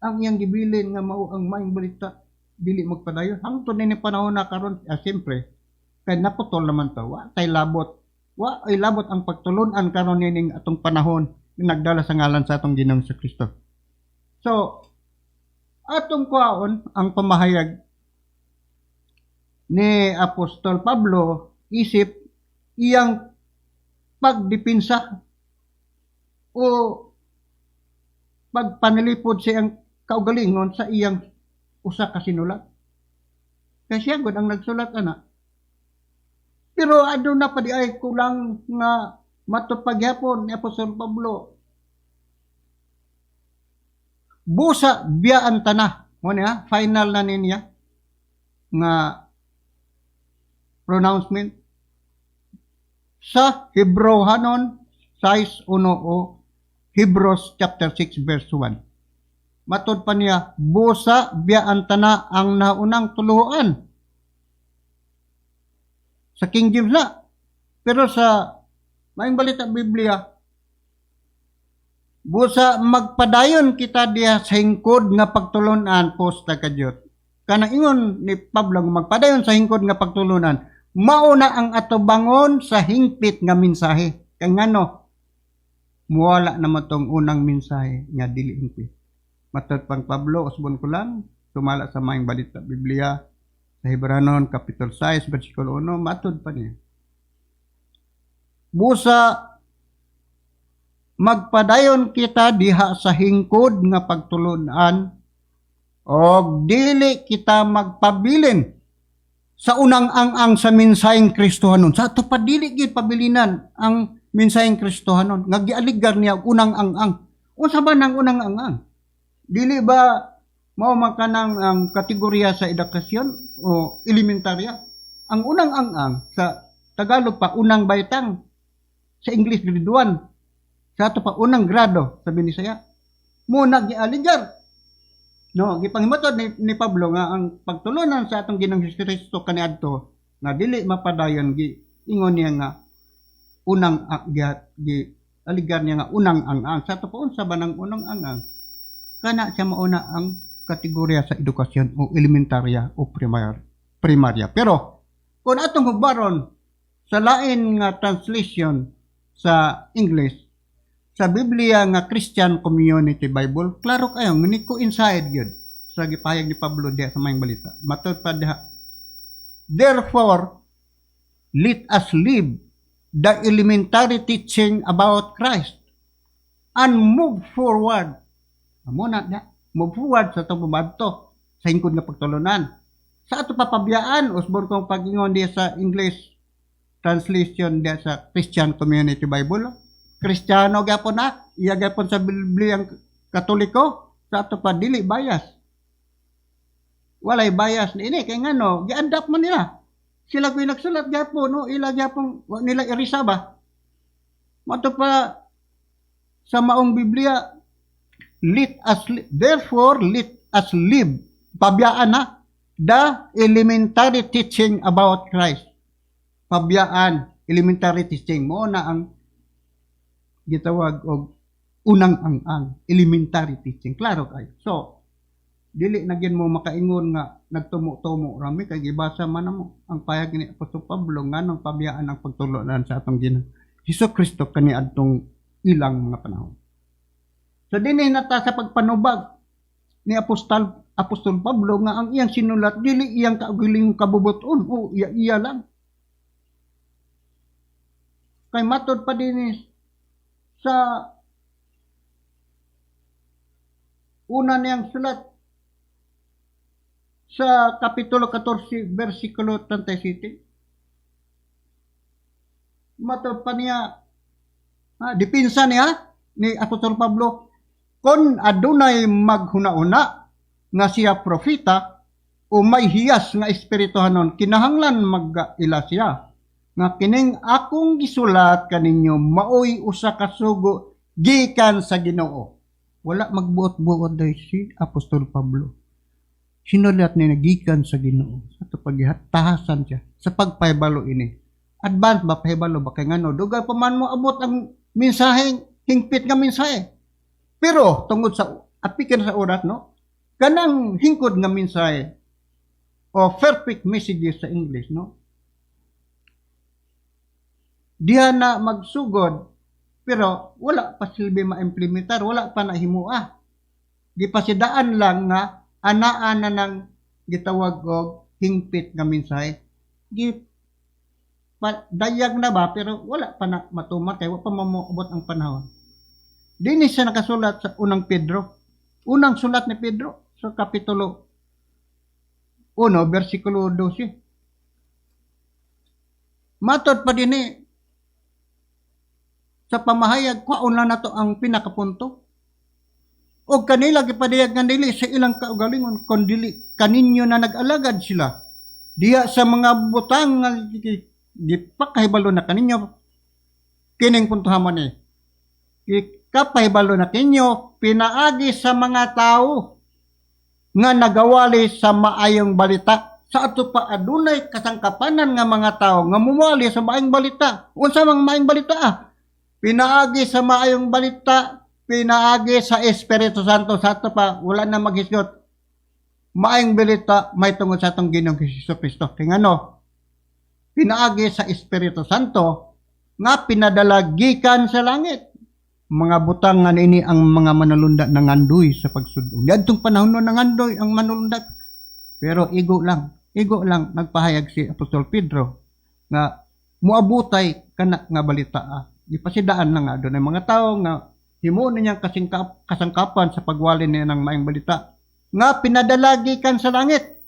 Ang iyang gibilin nga mao ang maayong balita dili magpadayon hangtod ni panahon na karon siyempre kay naputol naman to wa tay labot ang pagtulunan karon nining atong panahon nagdala sa ngalan sa atong Ginoong Kristo. So atong kuhaon ang pamahayag ni Apostol Pablo isip iyang pagdepensa o pagpanilipod sa iyang kaugalingon sa iyang usa ka sinulat. Kasi siya gud ang nagsulat ana. Pero aduna pa di ay kulang nga matupagyapon ni Apostol Pablo. Busa biyaan tanah. Mo niya, final na niya nga pronouncement sa Hebrehanon 6:1 o Hebrews chapter 6 verse 1. Matod pa niya, busa biyaan tanah ang naunang tuluan. Sa King James na. Pero sa maayong balita Biblia, busa magpadayon kita diha sa hingkod nga pagtulunan posta kadyot. Kana ingon ni Pablo magpadayon sa hingkod nga pagtulunan, mauna ang atubangon sa hingpit nga mensahe. Kay ngano muwala na matong unang mensahe nga dili hingpit. Matod pang Pablo usbon ko lang tumala sa maayong balita Biblia sa Hebrehanon kapitulo 6 bersikulo 1 matod pa niya. Busa magpadayon kita diha sa hingkod nga pagtulunan og dili kita magpabilin sa unang ang sa mensaheng Kristohanon. Sa ato pa dili gid pabilinan ang mensaheng Kristohanon nga gialigar niya unang ang. Unsa ba nang unang ang? Dili ba mao man kanang ang kategorya sa edukasyon o elementarya? Ang unang ang sa Tagalog pa unang baitang, sa English grade 1. Sa ato pa unang grado sa Binisaya. Muna gialigar. No, gipanghimatod ni Pablo nga ang pagtulunan sa atong Ginoong Kristo kaniadto nga dili mapadayon ingon niya nga unang aligar niya nga unang ang. Sa ato pa unsa ba nang unang ang? Kana siya mauna ang kategorya sa edukasyon o elementarya o primarya. Pero kung atong hubaron sa lain nga translation sa English sa Biblia nga Christian Community Bible, klaro kayo ni coincide gyud sa gipahayag ni Pablo diha sa maayong balita. Matod pa diha, therefore let us live the elementary teaching about Christ and move forward. Amo na move forward sa atong pamabto sa hingkod nga pagtulunan. Sa ato papabiyaan usbon kong pag-ingon diha sa English translation diha sa Christian Community Bible. Kristiyano gyapon na, iya gyapon sa Bibliang Katoliko, sa ato pa dili bias. Walay bias ini kay ngano, gi-adapt man nila. Sila ko'y nagsulat gyapon, no, ila gyapon nila irisaba. Mato pa sa maong Biblia, therefore let us live, pabiyaan na, the elementary teaching about Christ. Pabiyaan, elementary teaching mo na ang gitawag og unang ang elementary teaching. Klaro kayo. So, dili na gyud mo makaingon nga nagtumo-tumo rami kay gibasa man mo ang payag ni Apostol Pablo nganong pabiyaan ang pagtulunan sa atong Ginoo Hesukristo kaniadtong ilang mga panahon. So dinhi nata sa pagpanubag ni Apostol Pablo nga ang iyang sinulat dili iyang kaugalingong kabubuton o iya lang. Kay matod pa din sa una niyang sulat sa Kapitulo 14, versikulo 37. Matod pa niya, dipinsa niya ni Apostol Pablo, kung adunay maghunauna nga siya propeta o may hiyas nga espirituhanon, kinahanglan mag-ila siya. Nga kining akong gisulat kaninyo, maoy usa ka sugo gikan sa Ginoo. Wala magbuot-buot day si Apostol Pablo. Sinulat ni nagikan sa Ginoo sa paghatahasan siya sa pagpahibalo ini. Advance ba pahibalo ba kay ngano dugay pa man mo abot ang mensaheng hingpit nga mensahe. Pero tungod sa apikan sa oras no, kanang hingkod nga mensahe o perfect messages sa English no. Diha na magsugod pero wala pa silbi ma-implementar, wala pa nahimua. Gipasidaan lang nga anaan na ng gitawag og hingpit nga mensahe. Dayag na ba pero wala pa na matuman kay wala pa mamuabot ang panahon. Dinhi siya nakasulat sa unang Pedro. Unang sulat ni Pedro sa kapitulo 1 bersikulo 12. Matod pa dinhi sa pamahayag kwaon lang nato ang pinakapunto. O kanila gipadayag nga dili sa ilang kaugalingon kon dili kaninyo na nag-alagad sila diha sa mga butang nga gipakahibalo na kaninyo kining puntohamon ni kapahibalo na kinyo pinaagi sa mga tao nga nagawali sa maayong balita sa ato pa adunay kasangkapanan nga mga tao nga mumuali sa maayong balita. Unsa mang maayong balita pinaagi sa maayong balita, pinaagi sa Espiritu Santo sa ato pa wala na maghisgot. Maayong balita may tungod sa atong Ginoong Hesukristo. Kay ngano? Pinaagi sa Espiritu Santo nga pinadala gikan sa langit. Mga butang nga nini ang mga manulunda nangandoy sa pagsudong. Yadtong panahon no nangandoy ang manulunda. Pero igo lang nagpahayag si Apostol Pedro nga muabutay kana nga balita. Ipasidaan na nga doon ay mga tao nga himuon niyang kasangkapan sa pagwali niya ng maayong balita nga pinadalagikan sa langit.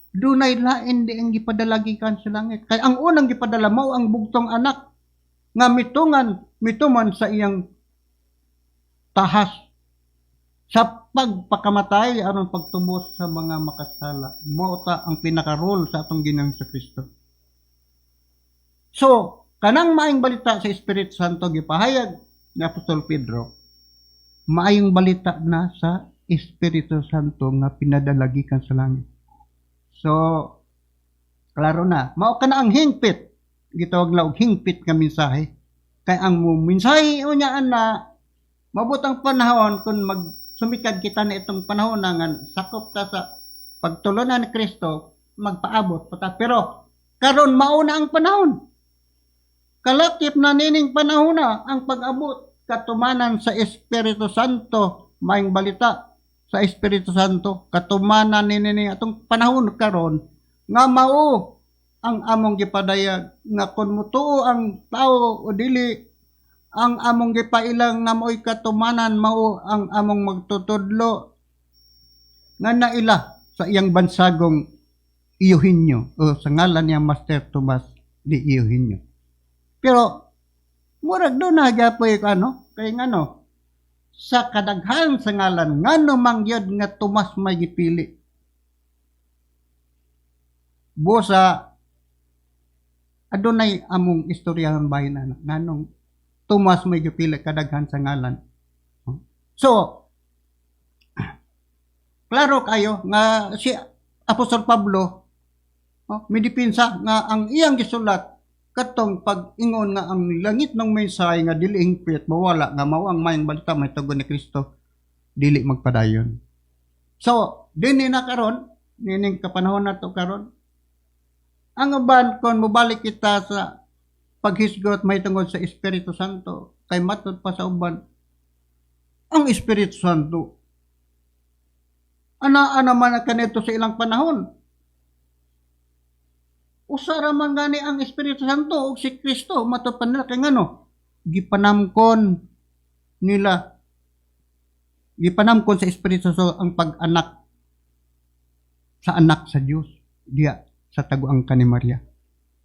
Dunay lain di ang gipadalagikan sa langit. Kay ang unang gipadala mao ang bugtong anak nga mituman sa iyang tahas sa pagpakamatay aron pagtubos sa mga makasala. Mao ta ang pinaka-role sa atong Ginoong Kristo. So, kanang maayong balita sa Espiritu Santo gipahayag ni Apostol Pedro, maayong balita na sa Espiritu Santo nga pinadalagikan sa langit. So, klaro na. Mao ka na ang hingpit. Gitawag na og hingpit nga mensahe. Kay ang mensahe unyaan na mabutang panahon kung magsumikad kita na itong panahon na nga sakop ta sa pagtulunan ni Kristo, magpaabot pa. Pero karon mauna ang panahon. Kalakip na nining panahon na ang pag-abot katumanan sa Espiritu Santo, maayong balita sa Espiritu Santo, katumanan nining atong panahon karon nga mao ang among gipadayag nga kun mutuo ang tao o dili ang among gipailang nga mao'y katumanan mao ang among magtutudlo nga naila sa iyang bansagong Eugenio o sa ngalan niya Master Tomas de Eugenio. Pero murag do na gapoy kay ngano sa kadaghan sa ngalan ngano mangyod nga Tomas may gipili. Busa adunay among istoryahan bahin nganong Tomas may gipili kadaghan sa ngalan. So klaro kayo nga si Apostol Pablo midipinsa nga ang iyang gisulat katong pag-ingon nga ang langit ng Mesay nga dili hingpit mawala nga mao ang mayang balita may tugon ni Kristo dili magpadayon. So, dinhi na karon nining kapanahon nato karon. Ang uban kon mobalik kita sa paghisgot may tungod sa Espiritu Santo kay matud pa sa uban ang Espiritu Santo ana man kanito sa ilang panahon. Usara man gani ang Espiritu Santo o si Kristo matupan nila kay ngano gipanamkon sa Espiritu Santo ang pag-anak sa anak sa Dios diya sa taguang ni Maria.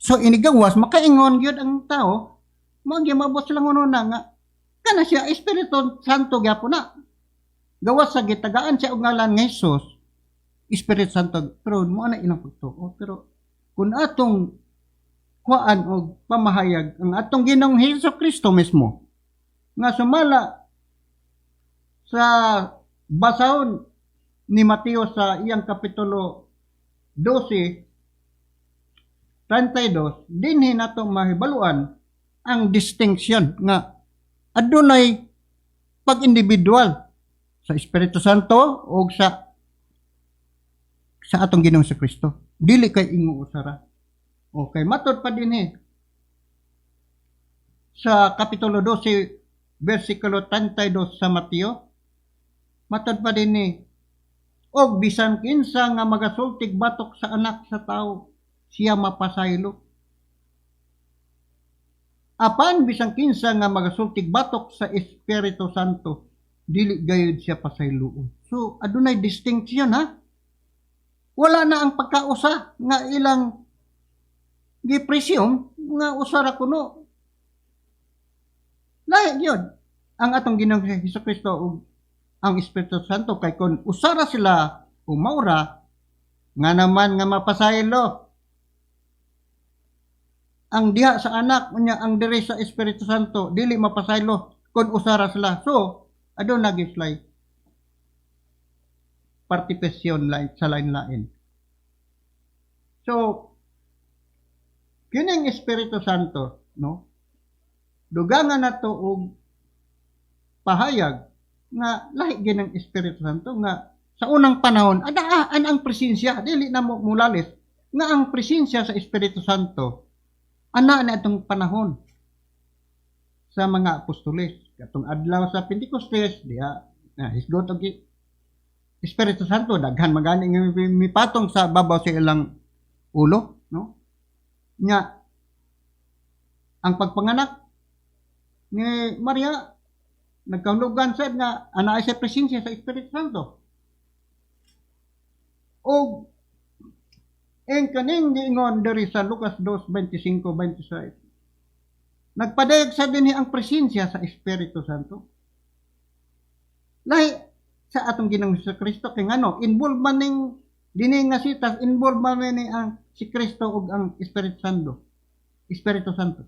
So inigawas makaingon gyud ang tao mo gimabot sila ngono na nga kana siya Espiritu Santo gyapon na gawas sa gitagaan siya og ngalan nga Hesus Espiritu Santo pero mo ana ilang pagtuo pero kung atong kuan og pamahayag ang atong Ginoong Hesus Kristo mismo nga sumala sa basahon ni Mateo sa iyang kapitulo 12:32 dinhi nato mahibaluan ang distinction nga adunay pag-individual sa Espiritu Santo o sa atong Ginoong sa Kristo. Dili kay ingo usara. Okay, matod pa dinhi sa kapitulo 12 bersikulo 32 sa Mateo. Matod pa dinhi og bisan kinsa nga magasultig batok sa anak sa tao siya mapasaylo. Apan bisan kinsa nga magasultig batok sa Espiritu Santo dili gayud siya pasayloon. So adunay distinction ha. Wala na ang pagkausa nga ilang gipresume nga usara kuno. Lahi gyud ang atong Ginoong Hesukristo ug ang Espiritu Santo kay kun usara sila umaura nga naman nga mapasaylo ang diha sa anak unya ang diri sa Espiritu Santo dili mapasaylo kun usara sila. So aduna gislay partisipasyon sa lain-lain. So kining Espiritu Santo no dugangan nato og pahayag nga lahi gyud ang Espiritu Santo nga sa unang panahon adaan ang presensya dili na mo mulalis nga ang presensya sa Espiritu Santo ana na itong panahon sa mga apostoles katong adlaw sa Pentecostes diha hisgot og Espiritu Santo daghan magani nga mipatong sa babaw sa ilang ulo no nya ang pagpanganak ni Maria nagkahulugan sad nga ana sa presensya sa Espiritu Santo og en kaning giingon diri sa Lucas 2:25-26 nagpadayag sa dinhi ang presensya sa Espiritu Santo lahi sa atong Ginoong Kristo kay ngano involved man ning dinhi nga sitas involved man ni ang si Kristo ug ang Espiritu Santo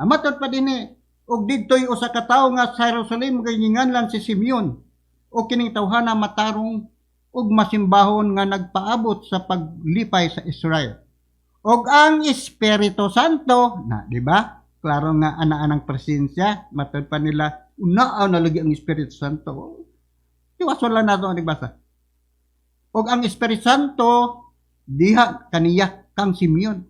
matod pa dinhi og didtoy usa ka tawo nga sa Jerusalem kay nginganlan si Simeon o kining tawhana matarong ug masimbahon nga nagpaabot sa paglipay sa Israel. Og ang Espiritu Santo, na di ba? Klaro nga ana-anang presensya, matod pa nila unao na lagi ang Espiritu Santo. Iwason lang nato ang nagbasa. Og ang Espiritu Santo diha kaniya kang Simeon.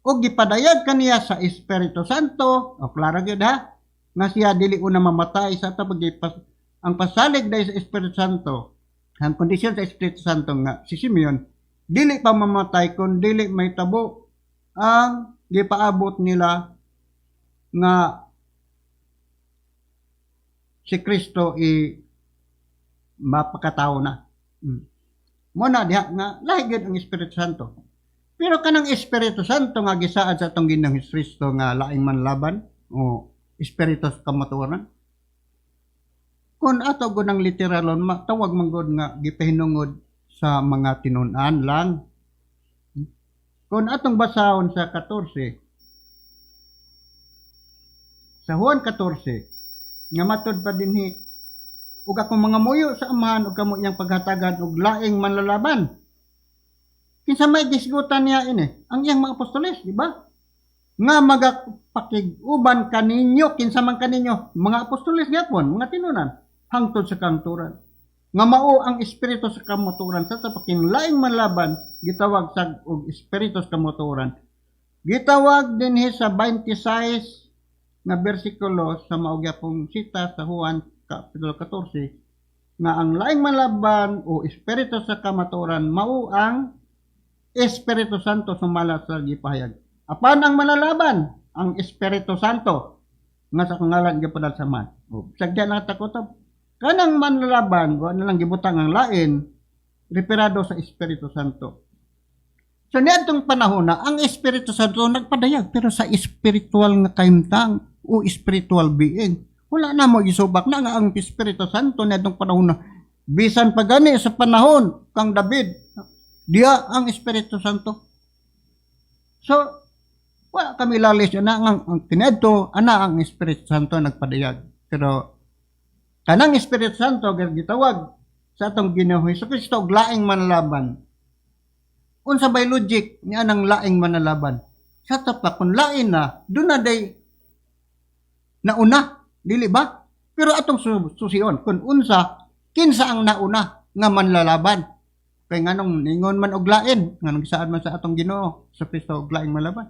Og gipadayag kaniya sa Espiritu Santo, o klaro gyud ha, nga siya dili una mamatay sa ang pasalig dahil sa Espiritu Santo. Ang kondisyon sa Espiritu Santo nga si Simeon dili pa mamatay kun dili may tabo ang gipaabot nila nga si Kristo mapakatao na. Muna diha nga lahi gyud ang Espiritu Santo. Pero kanang Espiritu Santo nga gisaad sa atong Ginoong Kristo nga laing manlaban o Espiritu kamatuoran. Kung ato gud ang literalon matawag man gud nga gipahinungod sa mga tinun-an lang. Kung atong basahon sa 14 sa Juan 14 nga matod pa dinhi ug akong mga muyo sa amahan ug kamo iyang paghatagan og laing manlalaban. Kinsa may gisgutan niya ini ang iyang mga apostoles, di ba? nga magapakig-uban kaninyo kinsa man kaninyo mga apostoles gyapon mga tinunan hangtod sa kangturan nga mao ang espiritu sa kamoturan sa pakinlaing manlaban gitawag sa og espiritu sa kamoturan gitawag dinhi sa 26 nga bersikulo sa mao gyapong sita sa Juan kapitulo 14 nga ang laing manlaban o espiritu sa kamatuoran mao ang Espiritu Santo sumala sa gipahayag. Apan ang manlalaban ang Espiritu Santo nga sa kangalan gipadal sa man. Sagya na takotob. Kanang manlalaban wa na lang gibutang ang lain referado sa Espiritu Santo. So niadtong panahon na ang Espiritu Santo nagpadayag pero sa spiritual nga kahimtang o spiritual being. Wala na mo isubak na nga ang Espiritu Santo niadtong panahon na bisan pa gani sa panahon kang David dia ang Espiritu Santo. So wala kami lalis na ang tinadto ana ang Espiritu Santo nagpadayag. Pero kanang Espiritu Santo gitawag sa atong Ginoo Hesukristo og laing manlaban. Unsa bay logic niya nang laing manlaban? Sa tapak kun lain na do na day nauna, dili ba? Pero atong susion kun unsa kinsa ang nauna nga manlalaban. Kay nganong ningon man og lain, nganong saan man sa atong Ginoo sa Kristo og laing manlaban.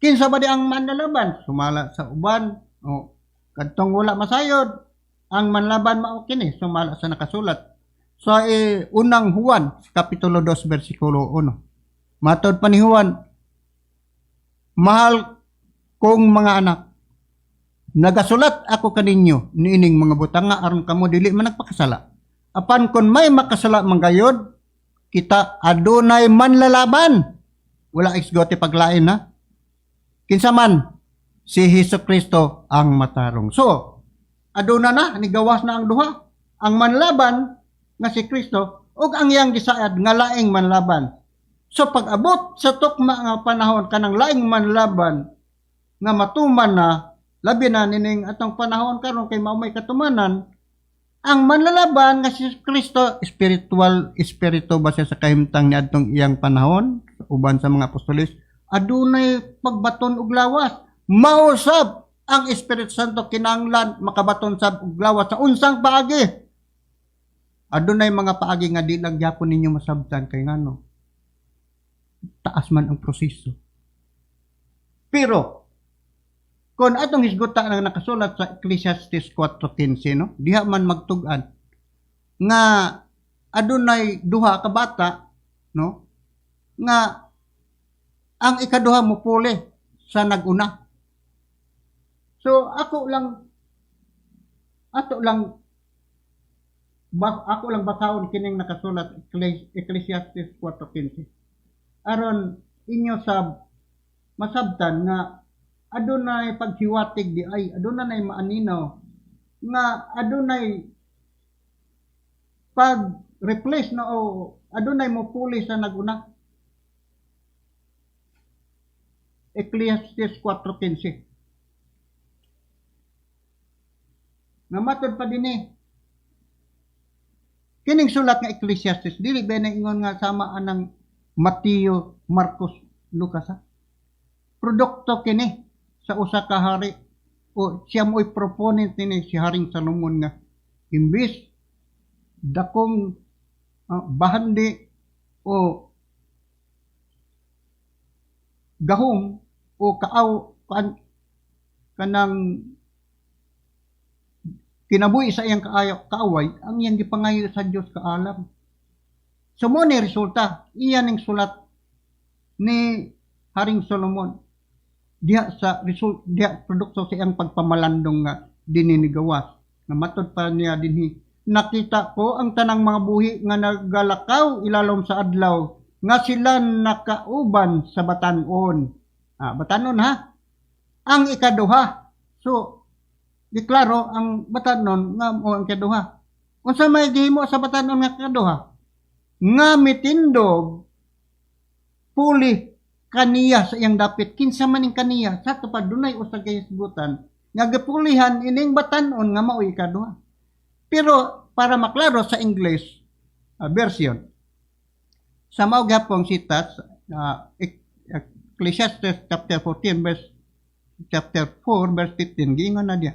Kinsa ba di ang manlalaban? Sumala sa uban o kadtong wala masayod ang manlaban mao kini sumala sa nakasulat sa unang Juan kapitulo 2 bersikulo 1. Matod pa ni Juan, mahal kong mga anak, nagasulat ako kaninyo niining mga butanga aron kamo dili man nagpakasala. Apan kon may makasala man gayod, kita adunay manlalaban. Wala isgote paglain na. Kinsa man si Hesukristo ang matarong. So, aduna na ni gawas na ang duha. Ang manlaban nga si Kristo ug ang iyang gisaad nga laing manlaban. So pag-abot sa tukma nga panahon kanang laing manlaban nga matuman na labi na nining atong panahon karon kay mao may katumanan ang manlalaban nga si Kristo spiritual espiritu ba siya sa kahimtang niadtong iyang panahon uban sa mga apostoles adunay pagbaton og lawas mausab ang Espiritu Santo kinahanglan makabaton sab og lawas sa unsang paagi adunay mga paagi nga di lang gyapon ninyo masabtan kay ngano taas man ang proseso pero kung atong hisguta ang nakasulat sa Ecclesiastes 4:15 no diha man magtug-an nga adunay duha ka bata no nga ang ikaduha mo puli sa naguna. So ako lang basahon kining nakasulat Ecclesiastes 4:15 aron inyo sab masabtan nga adunay paghiwatig di ay adunay maaninaw nga adunay pag replace na o adunay mo puli sa naguna. Ecclesiastes 4:15 nga matod pa dinhi kining sulat nga Ecclesiastes dili ba na ingon nga sama anang Mateo, Marcos, Lucas ha? Produkto kini sa usa ka hari o siya mo'y proponent ni si Haring Solomon nga imbis dakong bahandi o gahom o kanang kinabuhi sa iyang kaaway ang iyang gipangayo sa Dios kaalam. So mo ni resulta iyan ning sulat ni Haring Solomon diha sa diha produkto sa iyang pagpamalandong nga dininigawas na matod pa niya dinhi nakita ko ang tanang mga buhi nga naggalakaw ilalom sa adlaw nga sila nakauban sa batanon. Batanon ha ang ikaduha. So deklaro ang batanon nga mo ang ikaduha. Unsa may gihimo sa batanon nga ikaduha? Nga mitindog puli kaniya sa iyang dapit kinsa man ning kaniya sa tupad dunay usa ka hisgutan nga gipulihan ining batan-on nga mao ikaduha. Pero para maklaro sa English version sa mao gyapong sitas Ecclesiastes chapter 4 verse 15 giingon na diya.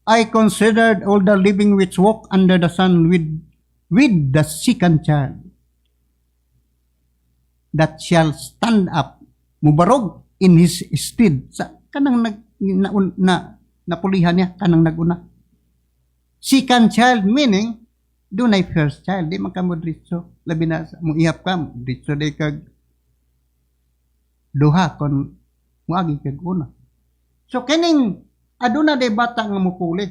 I considered all the living which walk under the sun with the second child that shall stand up mubarog in his stead sa kanang napulihan niya kanang naguna. Second child meaning dunay first child di man ka mo diretso labi na mo ihap ka diretso day kag duha kon muagi kag una. So kining aduna day bata nga mupuli.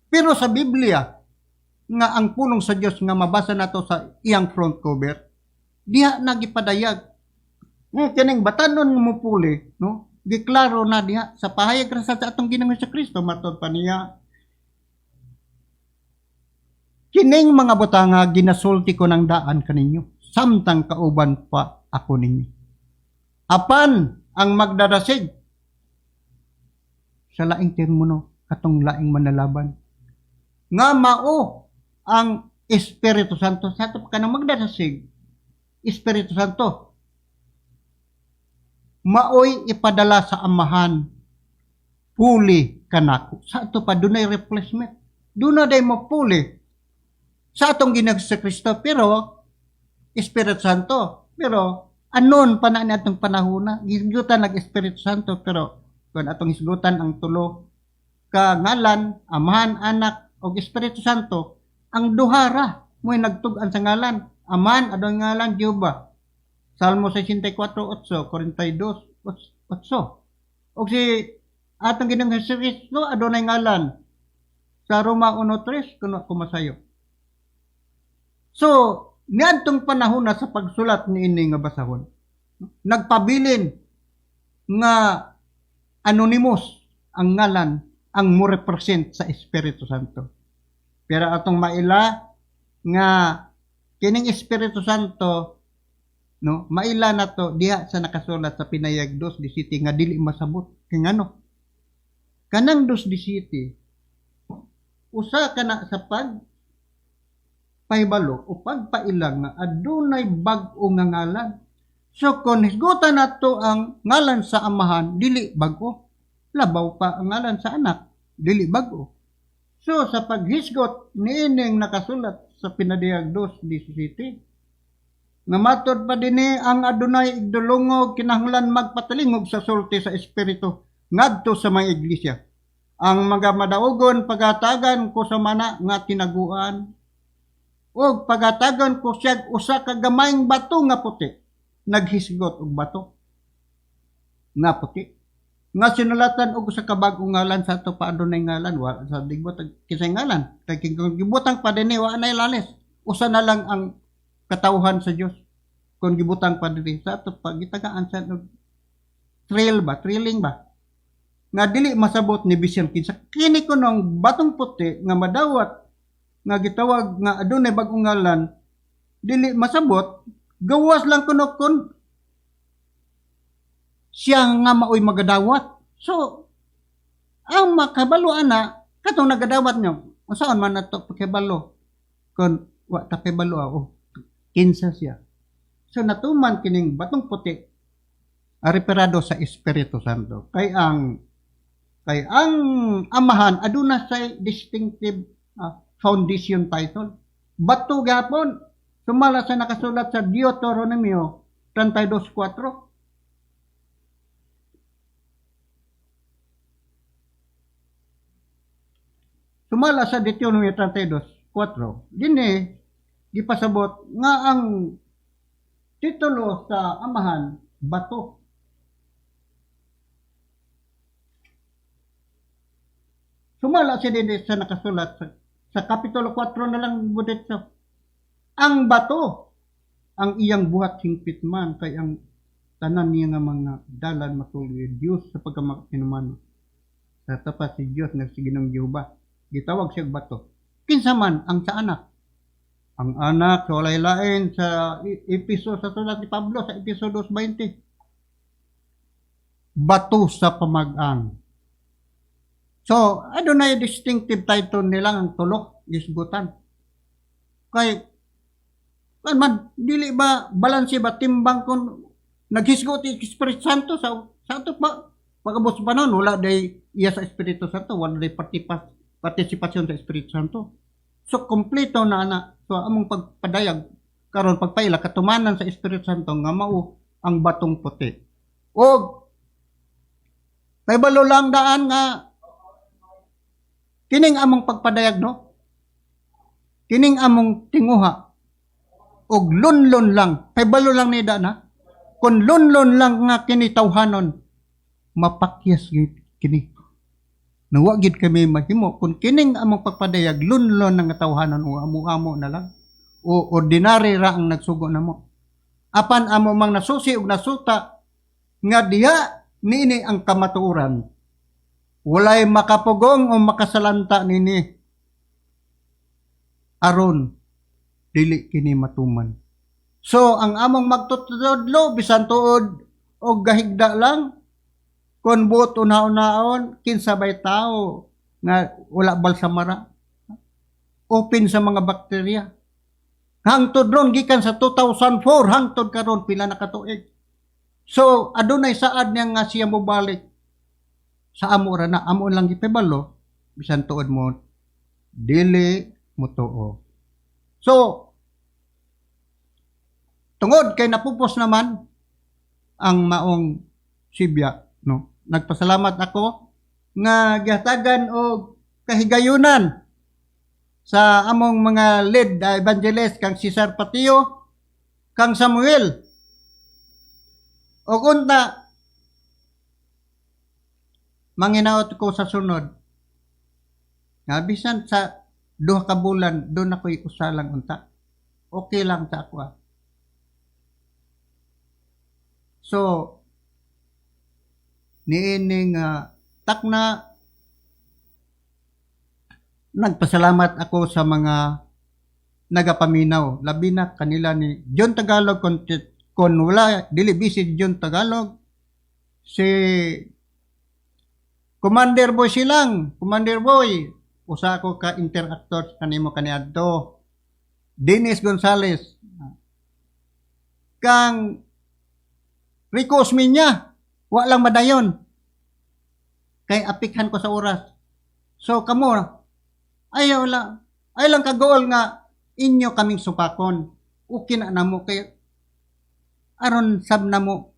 Pero sa Biblia nga ang pulong sa Dios nga mabasa nato sa iyang front cover diha nagipadayag kining batanon nga mupuli no giklaro na diha sa pahayag ra sa atong Ginoong Kristo matud pa niya kining mga butanga ginasulti ko ng daan kaninyo samtang kauban pa ako ninyo apan ang magdadasig sa laing termono katong laing manlalaban nga mao ang Espiritu Santo sa ato kanang magdadasig Espiritu Santo maoy ipadala sa amahan puli kanako sa ato pa dunay replacement duna day mo puli sa atong Ginoong Kristo pero Espiritu Santo pero anon pa na ni atong panahona gisgutan nag Espiritu Santo pero kun atong isgutan ang tulo ka ngalan amahan anak og Espiritu Santo ang duhara mo'y nagtug-an sa ngalan amahan adong ngalan Jehova Salmo 64:8 42:8 og si atong Ginoong Kristo adunay ngalan sa Roma 1:3 kuno kumasayo. So niadtong panahon na sa pagsulat niini nga basahon nagpabilin nga anonymous ang ngalan ang mo represent sa Espiritu Santo. Pero atong maila nga kining Espiritu Santo no maila na to diha sa nakasulat sa Pinayag 2:17 nga dili masabot kay ngano kanang 2:17 usa kana sa pahibalo o pagpailang nga adunay bag-o nga ngalan. So kung hisgutan nato ang ngalan sa amahan dili bag-o labaw pa ang ngalan sa anak dili bag-o. So sa paghisgot niining nakasulat sa Pinayag 2:17 nga matod pa dinhi ang adunay igdulungog kinahanglan magpatalingog sa sulti sa espiritu ngadto sa mga iglesia. Ang mga madaugon pagatagan ko sa mana nga tinaguan o pagatagan ko siya usa ka gamayng bato nga puti naghisgot og bato nga puti nga sinulatan og sa kabag-ong ngalan sa ato pa adunay ngalan wala sa digbot kisay ngalan kay gibutang pa dinhi wa nay lalis usa na lang ang katawhan sa Dios kung gibutang pa dinhi sa ato pa gitagaan sa thrilling ba nga dili masabot ni bisan kinsa kini kunong batong puti nga madawat nga gitawag nga adunay bag-ong ngalan dili masabot gawas lang kuno kun siya nga maoy magadawat. So ang makabalo ana katong nagadawat nyo unsaon man nato pakibalo kun wa ta kibalo kinsa siya. So natuman kining batong puti referado sa Espiritu Santo kay ang amahan aduna say distinctive foundation title. Bato gapon. Sumala sa nakasulat sa Deuteronomio 32:4. Sumala sa Deuteronomio 32:4. Dini gipasabot nga ang titulo sa amahan bato. Sumala siya din sa nakasulat sa Kapitulo 4 na lang budit sa ang bato ang iyang buhat hingpit man kay ang tanan niya nga mga dalan matuloy Dios sa pagkamakinuman sa tapat si Dios nga si Ginoong Jehova gitawag siya bato kinsa man ang sa anak sa walay lain sa episode sa sulat ni Pablo sa episode 2:20 bato sa pamag-ang. So, adunay distinctive title nilang ang tulo, gisgutan. Kay man dili ba balanse ba timbang kun naghisgot ti Espiritu Santo sa ato pa pagabot sa panahon wala day iya sa Espiritu Santo, wala day partisipasyon sa Espiritu Santo. So kompleto na ana. So among pagpadayag karon pagpaila katumanan sa Espiritu Santo nga mao ang batong puti. Og may balo lang daan nga kining among pagpadayag no. Kining among tinguha og lunlon lang, may balo lang ni na. Kung lunlon lang nga kini tawhanon, mapakyas gid kini. Nawa gid kami mahimo kung kining among pagpadayag lunlon nga tawhanon o amo-amo na lang. O ordinary ra ang nagsugo namo. Apan amo mang nasusi og nasuta nga diha niini ang kamatuoran. Walay makapugong o makasalanta nini. Aron dili kini matuman. So ang among magtutudlo bisan tuod og gahigda lang kun buot una-unaon kinsa bay tao nga wala balsamara. Open sa mga bakterya. Hangtod ron gikan sa 2004 hangtod karon pila na katuig. So adunay saad niya nga siya mobalik sa amo ra na amo lang gipebalo bisan tuod mo dili mo tuo. So tungod kay napupos naman ang maong Sibya no. Nagpasalamat ako nga gihatagan og kahigayunan sa among mga lead evangelist kang Cesar Patio, kang Samuel. Og unta manginaot ko sa sunod. Nga bisan sa 2 ka bulan doon ako'y usalang unta. Okay lang sa ako. So niining takna nagpasalamat ako sa mga nagapaminaw labi na kanila ni John Tagalog kon wala dili busy John Tagalog si Commander Boy silang Commander Boy usa ko ka interactor kanimo kaniadto Dennis Gonzales kang Rico Osmeña wa lang madayon kay apikhan ko sa oras so kamo ayaw lang ay lang kagool nga inyo kaming supakon okay na namo kay aron sab namo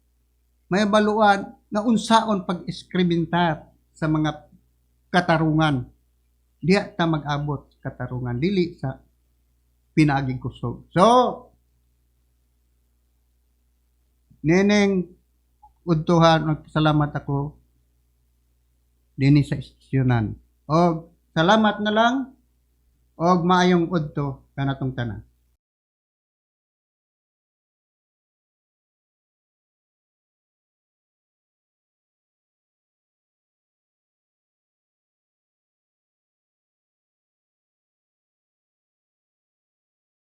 may baluan nga unsaon pag-iskribentar sa mga katarungan diya ta mag-abot katarungan dili sa pinaaging kusog so neneng udtuhan nagpasalamat ako dinhi sa istisyonan og salamat na lang og maayong udto kanatong tanan.